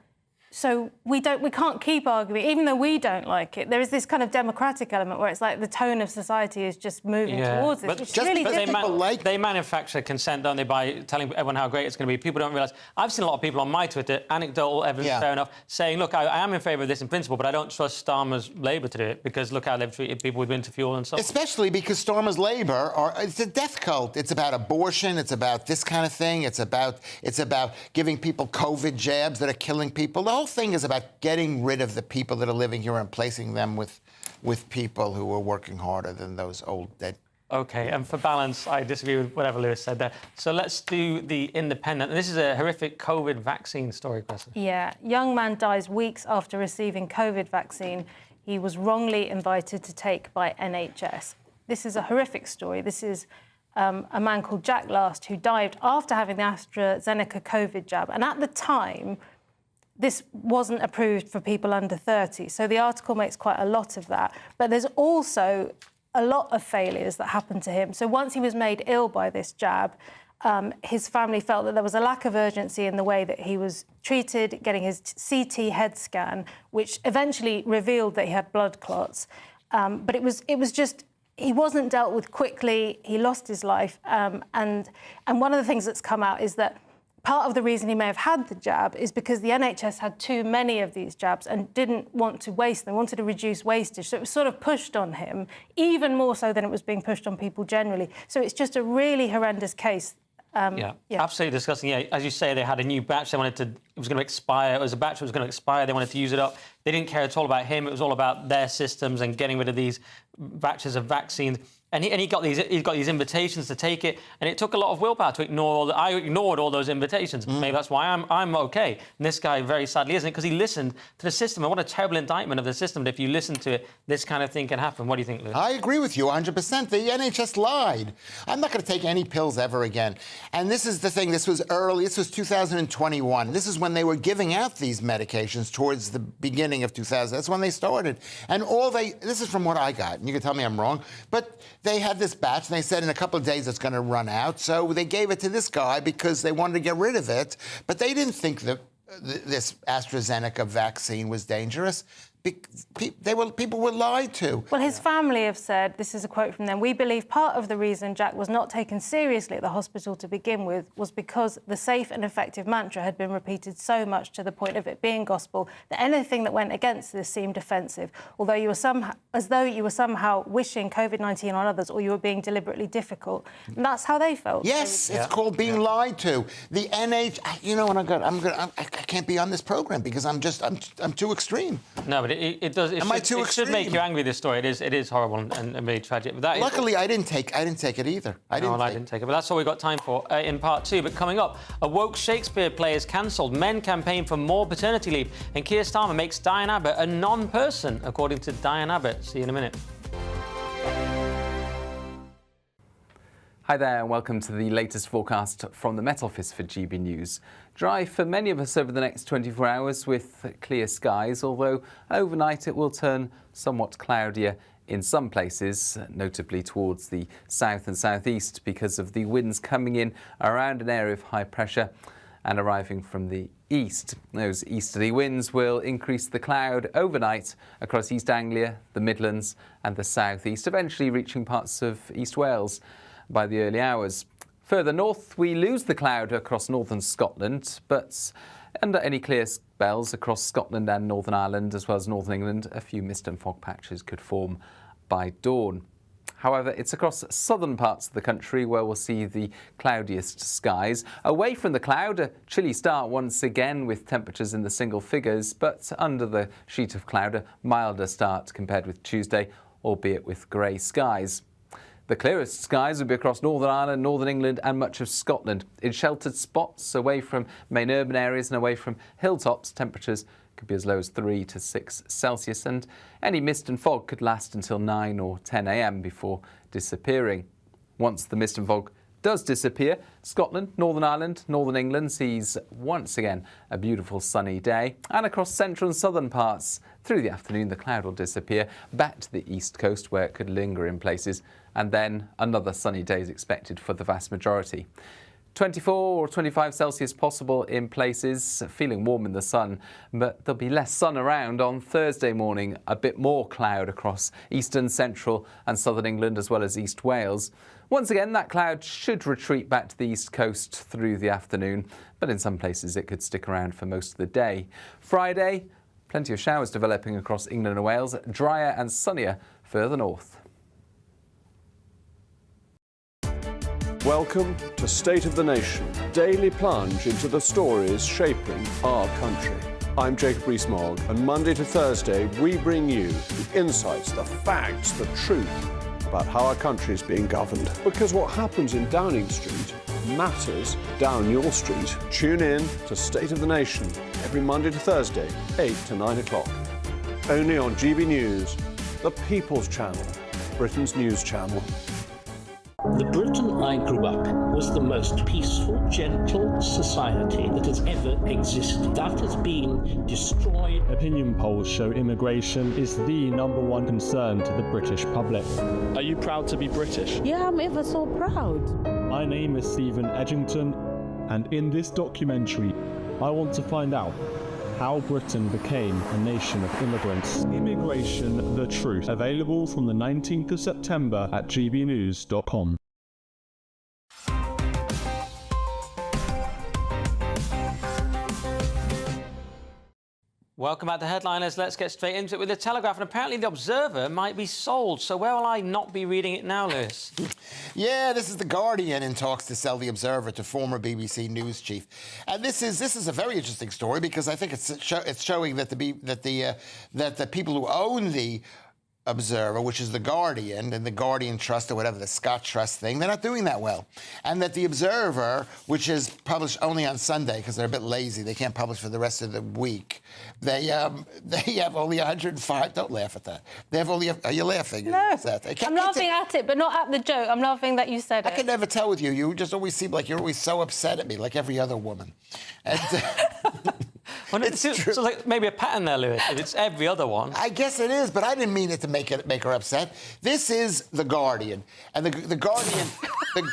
So we can't keep arguing, even though we don't like it. There is this kind of democratic element where it's like the tone of society is just moving towards this, but which is really difficult. They manufacture consent, don't they, by telling everyone how great it's going to be. People don't realise. I've seen a lot of people on my Twitter, anecdotal evidence, fair enough, saying, look, I am in favour of this in principle, but I don't trust Starmer's Labour to do it because look how they've treated people with winter fuel and so on. Especially because Starmer's Labour it's a death cult. It's about abortion. It's about this kind of thing. It's about giving people COVID jabs that are killing people. The whole thing is about getting rid of the people that are living here and placing them with people who are working harder than those old dead. OK, and for balance, I disagree with whatever Lewis said there. So let's do the Independent. This is a horrific COVID vaccine story, Preston. Yeah, young man dies weeks after receiving COVID vaccine he was wrongly invited to take by NHS. This is a horrific story. This is a man called Jack Last who died after having the AstraZeneca COVID jab. And at the time, this wasn't approved for people under 30. So the article makes quite a lot of that. But there's also a lot of failures that happened to him. So once he was made ill by this jab, his family felt that there was a lack of urgency in the way that he was treated, getting his CT head scan, which eventually revealed that he had blood clots. But it was just, he wasn't dealt with quickly. He lost his life. And one of the things that's come out is that part of the reason he may have had the jab is because the NHS had too many of these jabs and didn't want to waste them, wanted to reduce wastage. So it was sort of pushed on him, even more so than it was being pushed on people generally. So it's just a really horrendous case. Yeah, absolutely disgusting. Yeah, as you say, they had a new batch. They wanted to. It was going to expire. It was a batch that was going to expire. They wanted to use it up. They didn't care at all about him. It was all about their systems and getting rid of these batches of vaccines. And he got these invitations to take it, and it took a lot of willpower to ignore all. I ignored all those invitations. Maybe that's why I'm okay. And this guy very sadly isn't, because he listened to the system. And what a terrible indictment of the system. If you listen to it, this kind of thing can happen. What do you think, Lou? I agree with you 100%. The NHS lied. I'm not going to take any pills ever again. And this is the thing. This was early. This was 2021. This is when they were giving out these medications towards the beginning of 2000. That's when they started. And this is from what I got. And you can tell me I'm wrong, but they had this batch, and they said in a couple of days it's going to run out. So they gave it to this guy because they wanted to get rid of it. But they didn't think that this AstraZeneca vaccine was dangerous. People were lied to. Well, his family have said, this is a quote from them, "We believe part of the reason Jack was not taken seriously at the hospital to begin with was because the safe and effective mantra had been repeated so much to the point of it being gospel that anything that went against this seemed offensive, although you were as though you were somehow wishing COVID-19 on others or you were being deliberately difficult." And that's how they felt. Yes, it's called being lied to. The you know, when I can't be on this program because I'm too extreme. No, but it does. It should make you angry. This story. It is horrible and really tragic. But that luckily, I didn't take it either. I didn't take it. But that's all we've got time for in part 2. But coming up, a woke Shakespeare play is cancelled. Men campaign for more paternity leave, and Keir Starmer makes Diane Abbott a non-person, according to Diane Abbott. See you in a minute. Hi there and welcome to the latest forecast from the Met Office for GB News. Dry for many of us over the next 24 hours with clear skies, although overnight it will turn somewhat cloudier in some places, notably towards the south and southeast because of the winds coming in around an area of high pressure and arriving from the east. Those easterly winds will increase the cloud overnight across East Anglia, the Midlands and the southeast, eventually reaching parts of East Wales by the early hours. Further north, we lose the cloud across northern Scotland, but under any clear spells across Scotland and Northern Ireland, as well as Northern England, a few mist and fog patches could form by dawn. However, it's across southern parts of the country where we'll see the cloudiest skies. Away from the cloud, a chilly start once again with temperatures in the single figures, but under the sheet of cloud, a milder start compared with Tuesday, albeit with grey skies. The clearest skies will be across Northern Ireland, Northern England and much of Scotland. In sheltered spots, away from main urban areas and away from hilltops, temperatures could be as low as 3 to 6 Celsius, and any mist and fog could last until 9 or 10 a.m. before disappearing. Once the mist and fog does disappear, Scotland, Northern Ireland, Northern England sees once again a beautiful sunny day, and across central and southern parts through the afternoon the cloud will disappear back to the east coast where it could linger in places, and then another sunny day is expected for the vast majority. 24 or 25 Celsius possible in places, feeling warm in the sun, but there'll be less sun around on Thursday morning, a bit more cloud across eastern, central and southern England as well as East Wales. Once again, that cloud should retreat back to the east coast through the afternoon, but in some places it could stick around for most of the day. Friday, plenty of showers developing across England and Wales, drier and sunnier further north. Welcome to State of the Nation, daily plunge into the stories shaping our country. I'm Jacob Rees-Mogg, and Monday to Thursday we bring you the insights, the facts, the truth about how our country is being governed. Because what happens in Downing Street matters down your street. Tune in to State of the Nation every Monday to Thursday, 8 to 9 o'clock. Only on GB News, the People's Channel. Britain's news channel. The Britain I grew up in was the most peaceful, gentle society that has ever existed. That has been destroyed. Opinion polls show immigration is the #1 concern to the British public. Are you proud to be British? Yeah, I'm ever so proud. My name is Stephen Edgington, and in this documentary, I want to find out how Britain became a nation of immigrants. Immigration, the Truth. Available from the 19th of September at gbnews.com. Welcome back to Headliners. Let's get straight into it with The Telegraph. And apparently The Observer might be sold. So where will I not be reading it now, Lewis? Yeah, this is The Guardian in talks to sell The Observer to former BBC News chief. And this is a very interesting story because I think it's showing that the people who own the Observer, which is The Guardian and the Guardian Trust or whatever, the Scott Trust thing, they're not doing that well. And that The Observer, which is published only on Sunday because they're a bit lazy, they can't publish for the rest of the week, they have only 105, don't laugh at that. They have only, are you laughing? No, I'm laughing at it, but not at the joke. I'm laughing that you said it. I can never tell with you. You just always seem like you're always so upset at me, like every other woman. And, well, it's true. So like maybe a pattern there, Lewis. It's every other one. I guess it is, but I didn't mean it to make her upset. This is The Guardian, and the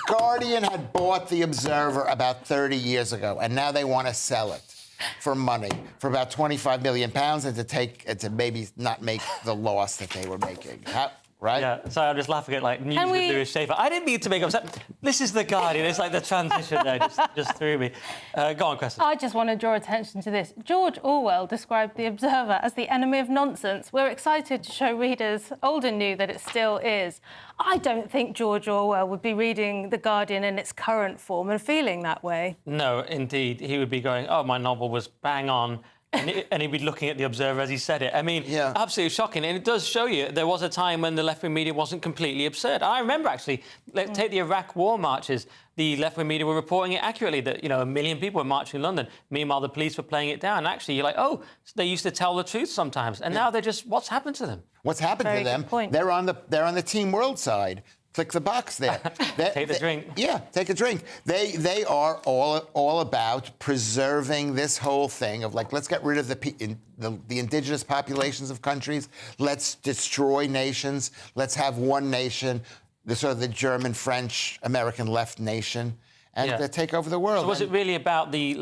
Guardian had bought The Observer about 30 years ago, and now they want to sell it for money, for about £25 million, and to maybe not make the loss that they were making. Right? Yeah, sorry, I'm just laughing at, like, news with Lewis Schaefer. I didn't mean to make upset. This is The Guardian. It's like the transition there just threw me. Go on, Kristen. I just want to draw attention to this. George Orwell described The Observer as the enemy of nonsense. We're excited to show readers, old and new, that it still is. I don't think George Orwell would be reading The Guardian in its current form and feeling that way. No, indeed. He would be going, oh, my novel was bang on. And he'd be looking at The Observer as he said it. I mean, absolutely shocking. And it does show you there was a time when the left-wing media wasn't completely absurd. I remember, actually, take the Iraq war marches. The left-wing media were reporting it accurately, that, 1 million people were marching in London. Meanwhile, the police were playing it down. And actually, you're like, oh, they used to tell the truth sometimes. And now they're just, what's happened to them? What's happened to them? They're on the Team World side. Click the box there. Take the drink. Yeah, take a drink. They are all about preserving this whole thing of, like, let's get rid of the indigenous populations of countries. Let's destroy nations. Let's have one nation, the German, French, American left nation, and take over the world. So was it really about the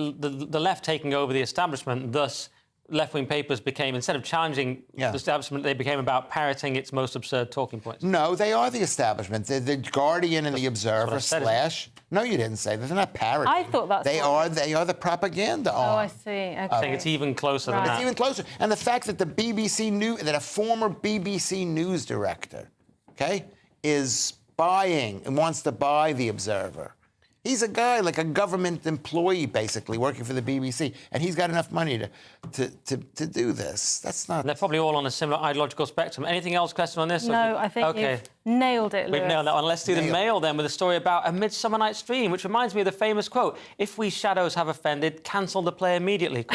left taking over the establishment, thus left-wing papers became, instead of challenging the establishment, they became about parroting its most absurd talking points? No, they are the establishment. The Guardian and The Observer slash... No, you didn't say that. They're not parroting. I thought that's they are the propaganda arm. Oh, I see. Okay. I think it's even closer than that. It's even closer. And the fact that that a former BBC news director, is buying and wants to buy The Observer. He's a guy, like a government employee, basically, working for the BBC, and he's got enough money to do this. That's not... They're probably all on a similar ideological spectrum. Anything else, question on this? No, I think you've nailed it, Lewis. We've nailed that one. Let's do the Mail, then, with a story about A Midsummer Night's Dream, which reminds me of the famous quote, if we shadows have offended, cancel the play immediately.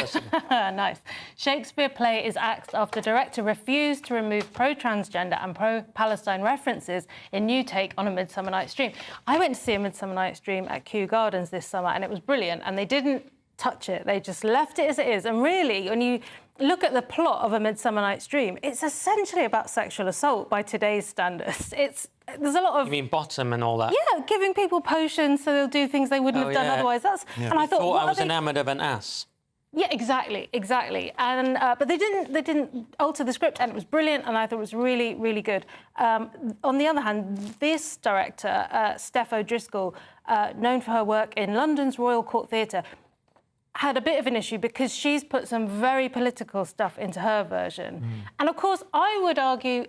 Nice. Shakespeare play is axed after director refused to remove pro-transgender and pro-Palestine references in new take on A Midsummer Night's Dream. I went to see A Midsummer Night's Dream at Kew Gardens this summer, and it was brilliant, and they didn't touch it. They just left it as it is. And really, when you look at the plot of A Midsummer Night's Dream, it's essentially about sexual assault by today's standards. There's a lot of... You mean bottom and all that? Yeah, giving people potions so they'll do things they wouldn't have done otherwise. And I thought I was enamoured of an ass. Yeah, exactly. And but they didn't alter the script, and it was brilliant, and I thought it was really, really good. On the other hand, this director, Steph O'Driscoll, known for her work in London's Royal Court Theatre, had a bit of an issue because she's put some very political stuff into her version. And of course, I would argue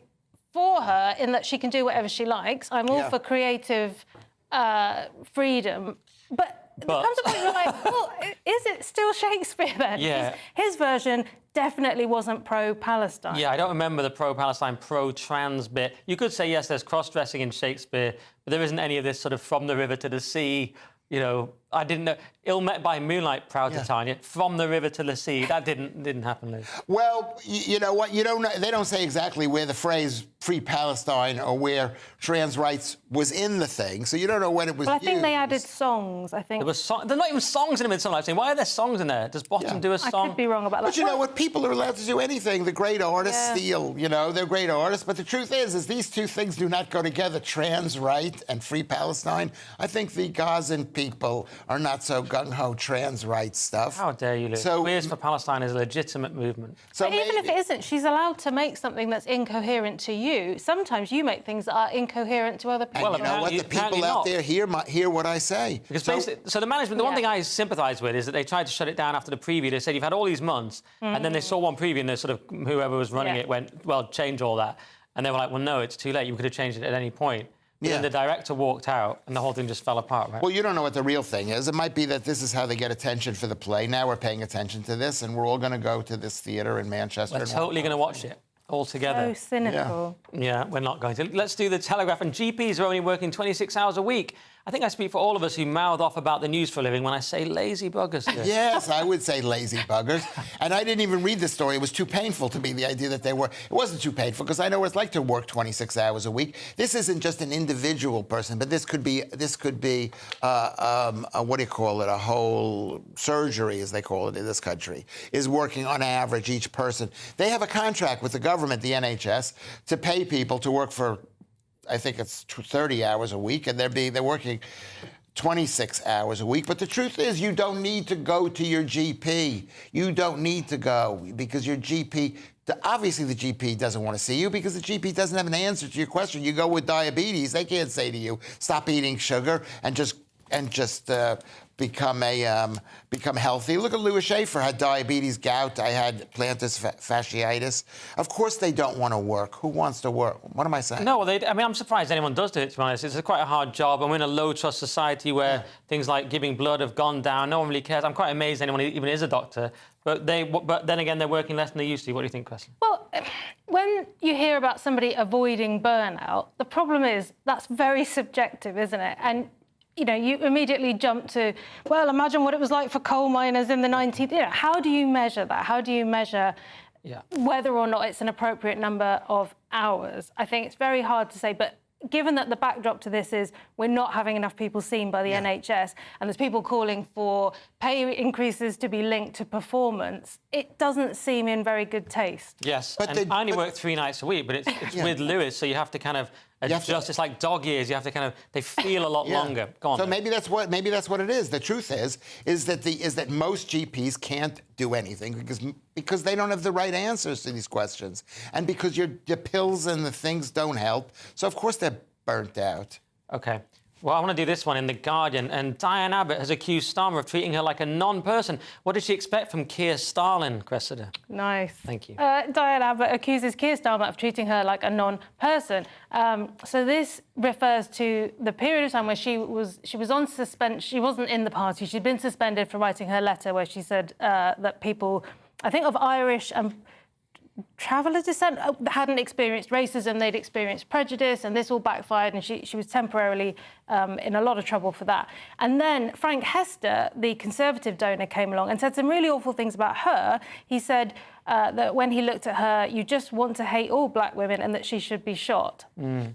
for her in that she can do whatever she likes. I'm all for creative freedom, but there comes a point where you're like, well, is it still Shakespeare then? Yeah. His version definitely wasn't pro-Palestine. Yeah, I don't remember the pro-Palestine, pro-trans bit. You could say, yes, there's cross-dressing in Shakespeare, but there isn't any of this sort of from the river to the sea, I didn't know. Ill met by moonlight, proud Titania. From the river to the sea. That didn't happen, Liz. Well, you know what? You don't know. They don't say exactly where the phrase "Free Palestine" or where trans rights was in the thing, so you don't know when it was. Well, I think they added songs. I think there was there's not even songs in the Midsummer Scene. Why are there songs in there? Does Bottom do a song? I could be wrong about that. But you know what? People are allowed to do anything. The great artists steal. You know, they're great artists. But the truth is these two things do not go together: trans right and Free Palestine. I think the Gazan people are not so gung-ho trans rights stuff. How dare you, Liz? So, Queers for Palestine is a legitimate movement. So but even if it isn't, she's allowed to make something that's incoherent to you. Sometimes you make things that are incoherent to other people. And you know what? The people out there hear what I say. Because so the management, the one thing I sympathise with is that they tried to shut it down after the preview. They said you've had all these months, and then they saw one preview, and they sort of whoever was running it went, well, change all that, and they were like, well, no, it's too late. You could have changed it at any point. But then the director walked out, and the whole thing just fell apart, right? Well, you don't know what the real thing is. It might be that this is how they get attention for the play. Now we're paying attention to this, and we're all going to go to this theatre in Manchester. We're totally going to watch it all together. So cynical. Yeah, we're not going to. Let's do the Telegraph. And GPs are only working 26 hours a week. I think I speak for all of us who mouth off about the news for a living when I say lazy buggers. Yes, I would say lazy buggers. And I didn't even read the story. It was too painful to me, the idea that they were. It wasn't too painful, because I know what it's like to work 26 hours a week. This isn't just an individual person, but this could be what do you call it? A whole surgery, as they call it in this country, is working on average, each person. They have a contract with the government, the NHS, to pay people to work for, I think it's 30 hours a week, and they're working 26 hours a week. But the truth is, you don't need to go to your GP. You don't need to go, because your GP, obviously the GP doesn't want to see you, because the GP doesn't have an answer to your question. You go with diabetes, they can't say to you, stop eating sugar and just become healthy. Look at Louis Schaefer, had diabetes, gout. I had plantar fasciitis. Of course they don't want to work. Who wants to work? What am I saying? No, well, I'm surprised anyone does do it, to be honest. It's quite a hard job, and we're in a low-trust society where things like giving blood have gone down. No one really cares. I'm quite amazed anyone even is a doctor. But then again, they're working less than they used to. What do you think, Cressy? Well, when you hear about somebody avoiding burnout, the problem is that's very subjective, isn't it? And you know, you immediately jump to, well, imagine what it was like for coal miners in the 19th. You know, how do you measure that? How do you measure whether or not it's an appropriate number of hours? I think it's very hard to say, but given that the backdrop to this is we're not having enough people seen by the NHS, and there's people calling for pay increases to be linked to performance, it doesn't seem in very good taste. Yes, I only work 3 nights a week, but it's with Lewis, so you have to kind of adjust. It's like dog years. You have to kind of, they feel a lot longer. Go on. So maybe that's what it is. The truth is that most GPs can't do anything because they don't have the right answers to these questions, and because your pills and the things don't help. So of course they're burnt out. Okay. Well, I want to do this one in The Guardian. And Diane Abbott has accused Starmer of treating her like a non-person. What did she expect from Keir Starlin, Cressida? Nice. Thank you. Diane Abbott accuses Keir Starmer of treating her like a non-person. So this refers to the period of time where she was on suspension. She wasn't in the party. She'd been suspended for writing her letter where she said that people, I think, of Irish and traveller descent hadn't experienced racism, they'd experienced prejudice, and this all backfired, and she was temporarily in a lot of trouble for that. And then Frank Hester, the Conservative donor, came along and said some really awful things about her. He said that when he looked at her, you just want to hate all black women and that she should be shot.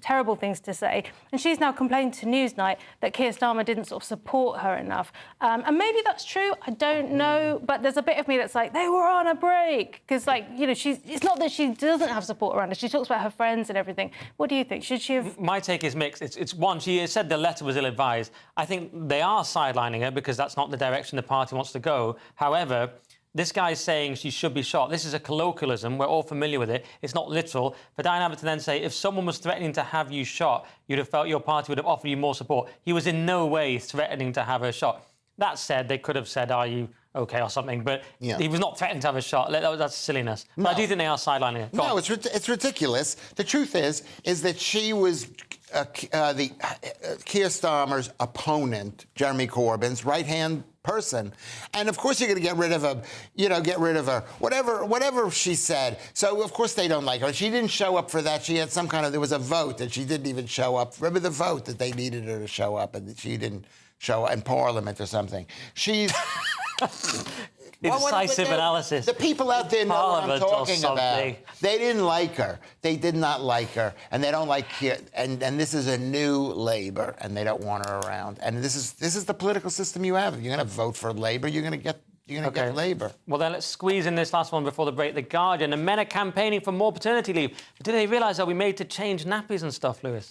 Terrible things to say. And she's now complained to Newsnight that Keir Starmer didn't sort of support her enough. And maybe that's true, I don't know, but there's a bit of me that's like, they were on a break. Because, like, you know, it's not that she doesn't have support around her. She talks about her friends and everything. What do you think? Should she have... My take is mixed. It's one, she said the letter was ill-advised. I think they are sidelining her because that's not the direction the party wants to go. However, this guy's saying she should be shot. This is a colloquialism. We're all familiar with it. It's not literal. For Diane Abbott to then say, if someone was threatening to have you shot, you'd have felt your party would have offered you more support. He was in no way threatening to have her shot. That said, they could have said, are you OK or something, but he was not threatening to have a shot. That's silliness. But I do think they are sidelining her. No, it's ridiculous. The truth is that she was Keir Starmer's opponent, Jeremy Corbyn's right-hand person, and of course you're going to get rid of her, whatever she said. So of course they don't like her. She didn't show up for that. She had there was a vote that she didn't even show up. Remember the vote that they needed her to show up, and she didn't show up in Parliament or something. She's. Decisive analysis. The people out there know what I'm talking about. They didn't like her. They did not like her, and they don't like Keir. And this is a new Labour, and they don't want her around. And this is the political system you have. If you're going to vote for Labour, you're going to get Labour. Well, then let's squeeze in this last one before the break. The Guardian, and men are campaigning for more paternity leave. But do they realise that we made to change nappies and stuff, Lewis?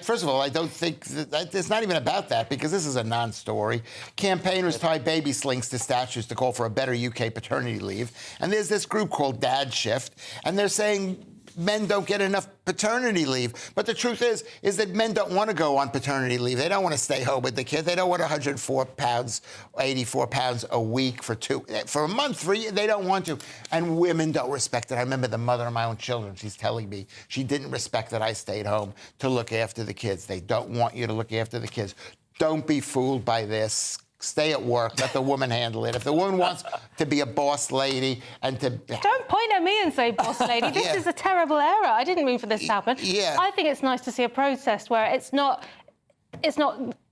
First of all, I don't think that it's not even about that, because this is a non-story. Campaigners tie baby slings to statues to call for a better UK paternity leave. And there's this group called Dad Shift, and they're saying men don't get enough paternity leave. But the truth is that men don't want to go on paternity leave. They don't want to stay home with the kid. They don't want 104 pounds, 84 pounds a week for a month, they don't want to. And women don't respect it. I remember the mother of my own children, she's telling me she didn't respect that I stayed home to look after the kids. They don't want you to look after the kids. Don't be fooled by this. Stay at work. Let the woman handle it. If the woman wants to be a boss lady and to... Don't point at me and say boss lady. This is a terrible error. I didn't mean for this to happen. Yeah. I think it's nice to see a protest where it's not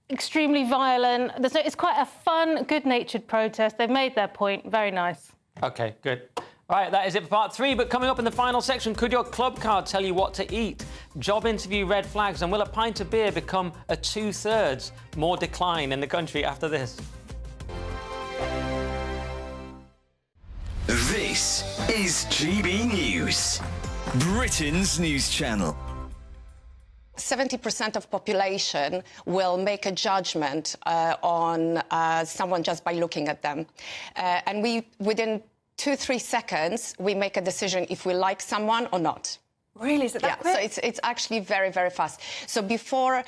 extremely violent. It's quite a fun, good-natured protest. They've made their point. Very nice. OK, good. All right, that is it for part 3. But coming up in the final section, could your club card tell you what to eat? Job interview red flags, and will a pint of beer become a 2/3 more decline in the country after this? This is GB News, Britain's news channel. 70% of population will make a judgment on someone just by looking at them. And within 2-3 seconds, we make a decision if we like someone or not. Really? Is it that quick? So it's actually very, very fast. So before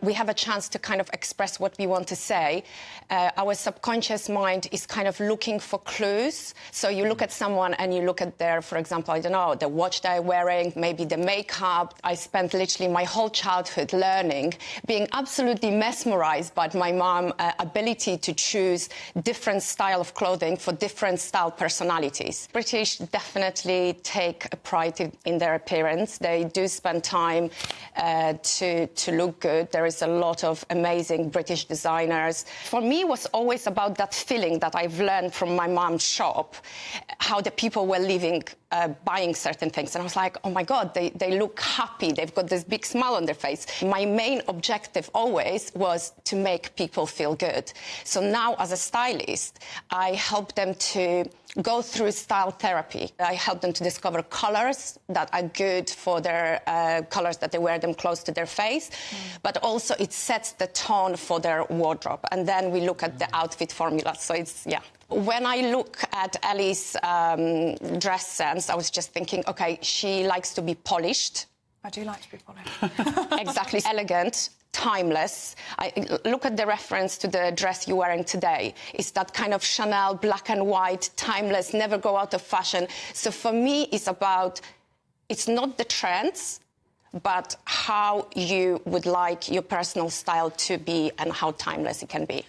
we have a chance to kind of express what we want to say, our subconscious mind is kind of looking for clues. So you look at someone and you look at their, for example, I don't know, the watch they're wearing, maybe the makeup. I spent literally my whole childhood learning, being absolutely mesmerized by my mom's ability to choose different style of clothing for different style personalities. British definitely take a pride in their appearance. They do spend time to look good. There is a lot of amazing British designers. For me, it was always about that feeling that I've learned from my mom's shop, how the people were living, buying certain things. And I was like, oh my God, they look happy. They've got this big smile on their face. My main objective always was to make people feel good. So now as a stylist, I help them to go through style therapy. I help them to discover colors that are good for their colors that they wear them close to their face, but also it sets the tone for their wardrobe. And then we look at the outfit formula. So it's, yeah. When I look at Ellie's dress sense, I was just thinking, OK, she likes to be polished. I do like to be polished. Exactly. Elegant, timeless. I look at the reference to the dress you're wearing today. It's that kind of Chanel, black and white, timeless, never go out of fashion. So for me, it's about, it's not the trends, but how you would like your personal style to be and how timeless it can be.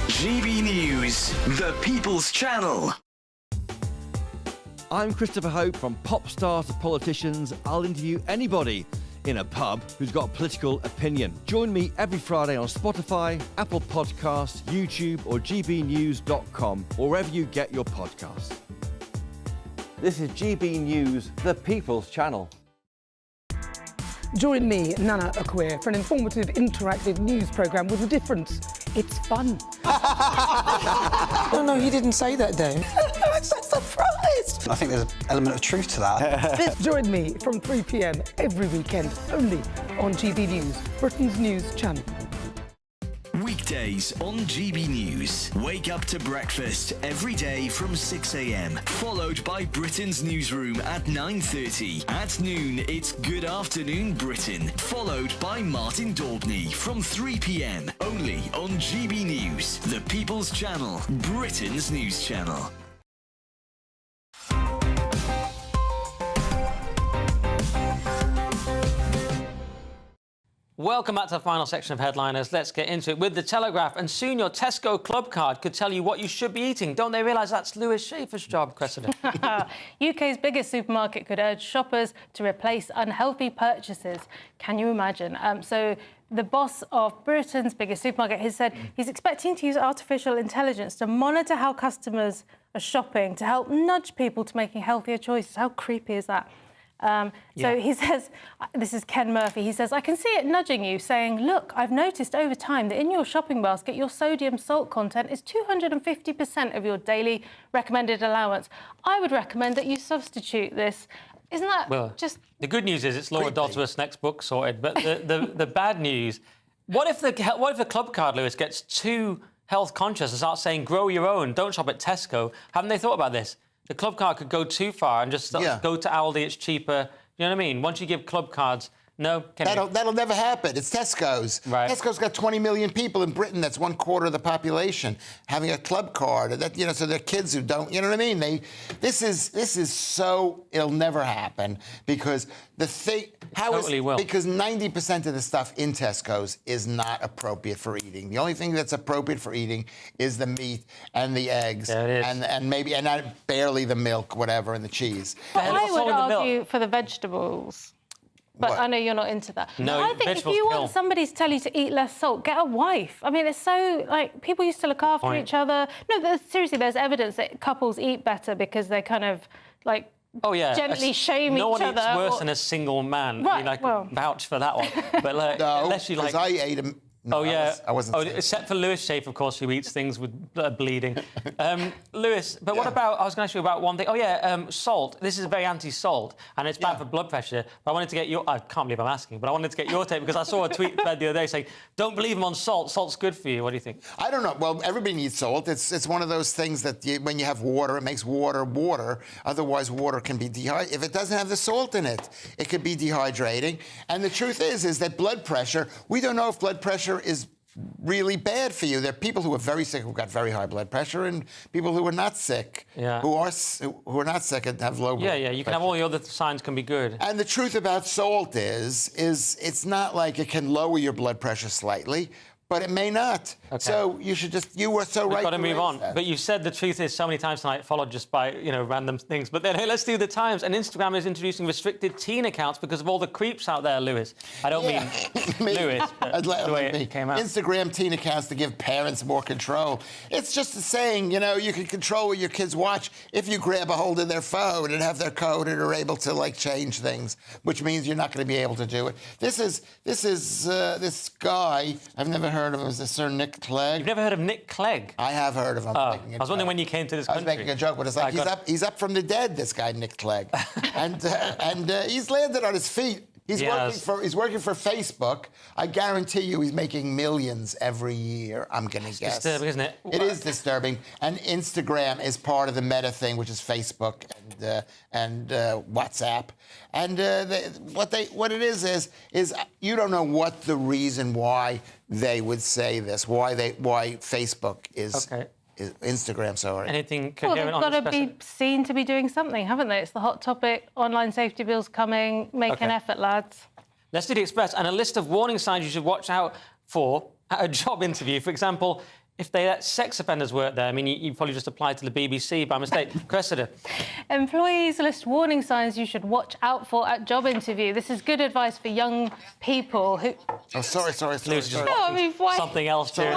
GB News, the People's Channel. I'm Christopher Hope. From pop stars to politicians, I'll interview anybody in a pub who's got a political opinion. Join me every Friday on Spotify, Apple Podcasts, YouTube or gbnews.com, or wherever you get your podcasts. This is GB News, the People's Channel. Join me, Nana Akwe, for an informative, interactive news programme with a difference. It's fun. No, he didn't say that, Dave. I'm so surprised. I think there's an element of truth to that. Join me from 3 p.m. every weekend, only on GB News, Britain's news channel. Weekdays on GB News. Wake up to breakfast every day from 6 a.m. Followed by Britain's newsroom at 9:30. At noon, it's Good Afternoon Britain. Followed by Martin Daubney from 3 p.m. Only on GB News, the People's Channel, Britain's news channel. Welcome back to the final section of Headliners. Let's get into it with The Telegraph. And soon your Tesco club card could tell you what you should be eating. Don't they realise that's Lewis Schaefer's job, Cressida? UK's biggest supermarket could urge shoppers to replace unhealthy purchases. Can you imagine? So the boss of Britain's biggest supermarket has said he's expecting to use artificial intelligence to monitor how customers are shopping to help nudge people to making healthier choices. How creepy is that? So he says, this is Ken Murphy, he says, I can see it nudging you, saying, look, I've noticed over time that in your shopping basket, your sodium salt content is 250% of your daily recommended allowance. I would recommend that you substitute this. Isn't that just... The good news is it's Laura Dodsworth's next book sorted, but the bad news... What if the club card, Lewis, gets too health conscious and starts saying, grow your own, don't shop at Tesco? Haven't they thought about this? The club card could go too far and just go to Aldi, it's cheaper. You know what I mean? Once you give club cards, no... That'll never happen. It's Tesco's. Right. Tesco's got 20 million people in Britain. That's 1/4 of the population having a club card. That, you know, so they're kids who don't... You know what I mean? This is so... It'll never happen because the thing... Because 90% of the stuff in Tesco's is not appropriate for eating. The only thing that's appropriate for eating is the meat and the eggs. There it is. and not barely the milk, whatever, and the cheese. But I would argue for the vegetables. But I know you're not into that. No, I think if you want somebody to tell you to eat less salt, get a wife. I mean, it's so, like, people used to look after each other. No, seriously, there's evidence that couples eat better because they kind of, like, gently shame each other. No one eats worse than a single man. Right, I mean, vouch for that one. But like, no, unless you like... I ate them. No, I wasn't. Except for Lewis Schaefer, of course, who eats things with bleeding. Lewis, but what about... I was going to ask you about one thing. Salt. This is very anti-salt, and it's bad for blood pressure. But I wanted to get your... I can't believe I'm asking, but I wanted to get your take, because I saw a tweet the other day saying, don't believe him on salt. Salt's good for you. What do you think? I don't know. Well, everybody needs salt. It's one of those things that when you have water, it makes water water. Otherwise, water can be dehydrated. If it doesn't have the salt in it, it could be dehydrating. And the truth is that blood pressure... We don't know if blood pressure is really bad for you. There are people who are very sick who've got very high blood pressure, and people who are not sick, who are not sick and have low blood pressure. You can have all the other signs can be good. And the truth about salt is it's not like it can lower your blood pressure slightly, but it may not. Okay. So you should just... You were so right. We've got to move on. That. But you've said the truth is so many times tonight, followed just by, random things. But then, hey, let's do the Times. And Instagram is introducing restricted teen accounts because of all the creeps out there, Lewis. I don't mean Lewis, but the way it came out. Instagram teen accounts to give parents more control. It's just a saying, you can control what your kids watch if you grab a hold of their phone and have their code and are able to, like, change things, which means you're not going to be able to do it. This guy, I've never heard of him, is Sir Nick Clegg. You've never heard of Nick Clegg? I have heard of him. I was wondering when you came to this country. I was making a joke, but it's like he's up from the dead, this guy Nick Clegg. and he's landed on his feet. He's working for Facebook. I guarantee you he's making millions every year, I'm going to guess. It's disturbing, isn't it? It is disturbing. And Instagram is part of the Meta thing, which is Facebook and WhatsApp. And what it is you don't know what the reason why they would say this, why Facebook is... Okay. Instagram, sorry. Anything? Well, they've got to be seen to be doing something, haven't they? It's the hot topic. Online safety bills coming. Make an effort, lads. Let's do the Express and a list of warning signs you should watch out for at a job interview. For example, if they let sex offenders work there. I mean, you probably just applied to the BBC by mistake. Cressida. Employees list warning signs you should watch out for at job interview. This is good advice for young people who... Oh, sorry. No, I mean, why... Something else during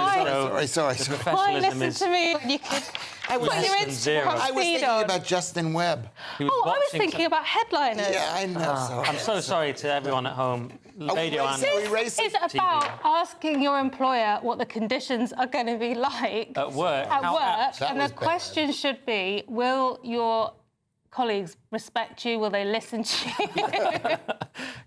Sorry. Why listen to me when you could... I was thinking about Justin Webb. I was thinking about Headliners. Yeah, I know. I'm so sorry to everyone at home. This is about asking your employer what the conditions are going to be like at work. And the question should be, will your colleagues respect you? Will they listen to you?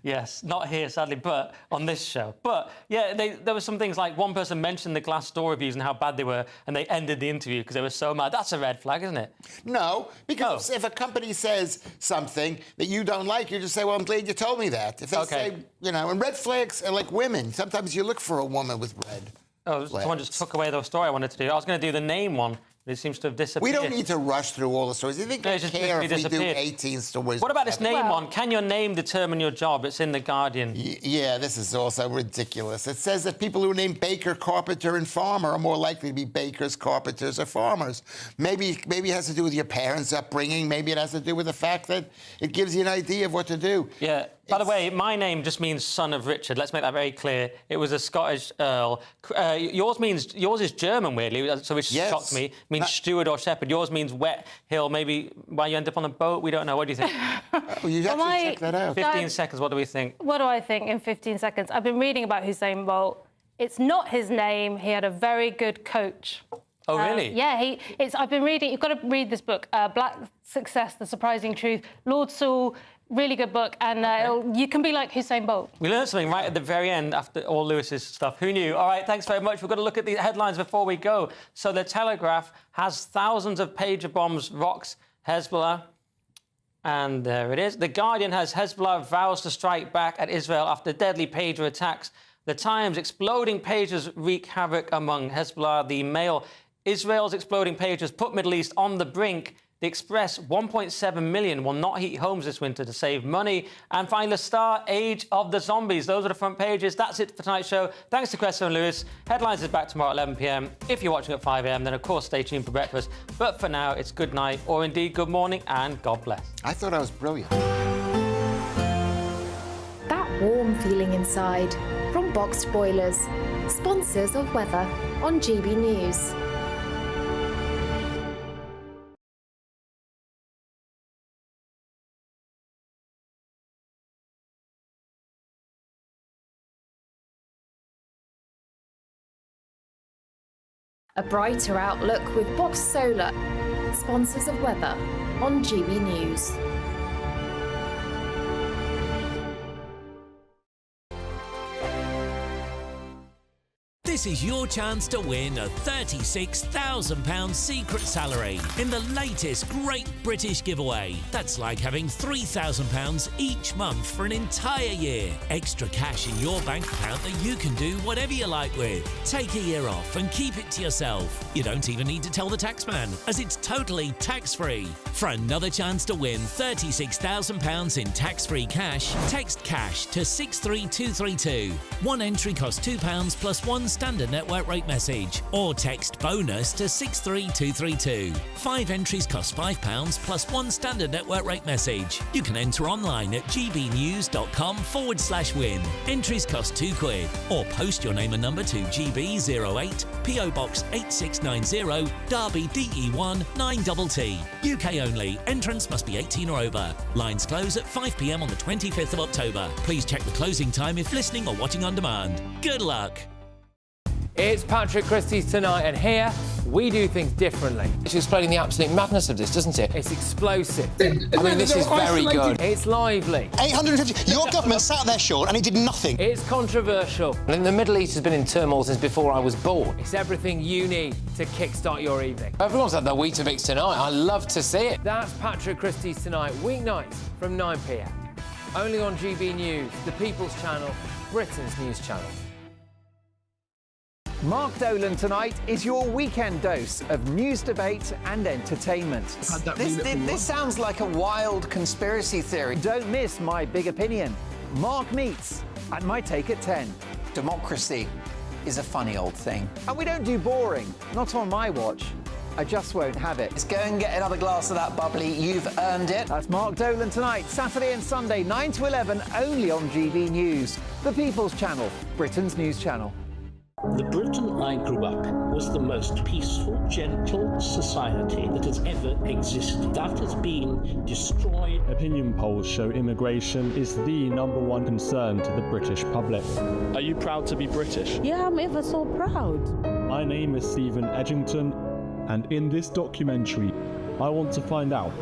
Yes, not here, sadly, but on this show. But, yeah, there were some things like one person mentioned the Glassdoor reviews and how bad they were, and they ended the interview because they were so mad. That's a red flag, isn't it? No, because if a company says something that you don't like, you just say, well, I'm glad you told me that. If they say, and red flags are like women. Sometimes you look for a woman with red flags. Someone just took away the story I wanted to do. I was going to do the name one. It seems to have disappeared. We don't need to rush through all the stories. I think they care if we do 18 stories. What about this name one? Can your name determine your job? It's in The Guardian. Yeah, this is also ridiculous. It says that people who are named baker, carpenter, and farmer are more likely to be bakers, carpenters, or farmers. Maybe it has to do with your parents' upbringing. Maybe it has to do with the fact that it gives you an idea of what to do. Yeah. By the way, my name just means son of Richard. Let's make that very clear. It was a Scottish earl. Yours is German, weirdly, so which shocked me. It means steward or shepherd. Yours means wet hill. Maybe why you end up on a boat. We don't know. What do you think? You actually check that out. 15 seconds. What do we think? What do I think in 15 seconds? I've been reading about Usain Bolt. It's not his name. He had a very good coach. Oh, really? Yeah, I've been reading. You've got to read this book, Black Success: The Surprising Truth. Lord Sewell. Really good book, and you can be like Usain Bolt. We learned something right at the very end after all Lewis's stuff. Who knew? All right, thanks very much. We've got to look at the headlines before we go. So the Telegraph has thousands of pager bombs, rocks Hezbollah. And there it is. The Guardian has Hezbollah vows to strike back at Israel after deadly pager attacks. The Times, exploding pagers wreak havoc among Hezbollah. The Mail, Israel's exploding pagers put Middle East on the brink. The Express, 1.7 million will not heat homes this winter to save money. And finally, The Star, Age of the Zombies. Those are the front pages. That's it for tonight's show. Thanks to Cresswell and Lewis. Headlines is back tomorrow at 11 p.m. If you're watching at 5 a.m, then of course stay tuned for breakfast. But for now, it's good night, or indeed good morning, and God bless. I thought I was brilliant. That warm feeling inside from Boxed Boilers, sponsors of weather on GB News. A brighter outlook with Boxed Solar, sponsors of weather on GB News. This is your chance to win a £36,000 secret salary in the latest Great British Giveaway. That's like having £3,000 each month for an entire year. Extra cash in your bank account that you can do whatever you like with. Take a year off and keep it to yourself. You don't even need to tell the taxman, as it's totally tax-free. For another chance to win £36,000 in tax-free cash, text cash to 63232. One entry costs £2 plus one standard network rate message, or text bonus to 63232. 5 entries cost £5 plus one standard network rate message. You can enter online at gbnews.com/win. Entries cost £2, or post your name and number to GB08 PO Box 8690 Derby DE1 9TT. UK only. Entrance must be 18 or over. Lines close at 5 p.m. on the 25th of October. Please check the closing time if listening or watching on demand. Good luck. It's Patrick Christie's Tonight, and here we do things differently. It's explaining the absolute madness of this, doesn't it? It's explosive. I mean, this is very good. It's lively. 850. Your government sat there short and it did nothing. It's controversial. And the Middle East has been in turmoil since before I was born. It's everything you need to kickstart your evening. Everyone's had their Weetabix tonight. I love to see it. That's Patrick Christie's Tonight, weeknights from 9 p.m. Only on GB News, the People's Channel, Britain's news channel. Mark Dolan Tonight is your weekend dose of news, debate and entertainment. This sounds like a wild conspiracy theory. Don't miss My Big Opinion. Mark Meets and My Take at 10. Democracy is a funny old thing. And we don't do boring, not on my watch. I just won't have it. Let's go and get another glass of that bubbly. You've earned it. That's Mark Dolan Tonight, Saturday and Sunday, 9 to 11, only on GB News, the People's Channel, Britain's news channel. The Britain I grew up was the most peaceful, gentle society that has ever existed. That has been destroyed. Opinion polls show immigration is the #1 concern to the British public. Are you proud to be British? Yeah, I'm ever so proud. My name is Stephen Edgington, and in this documentary, I want to find out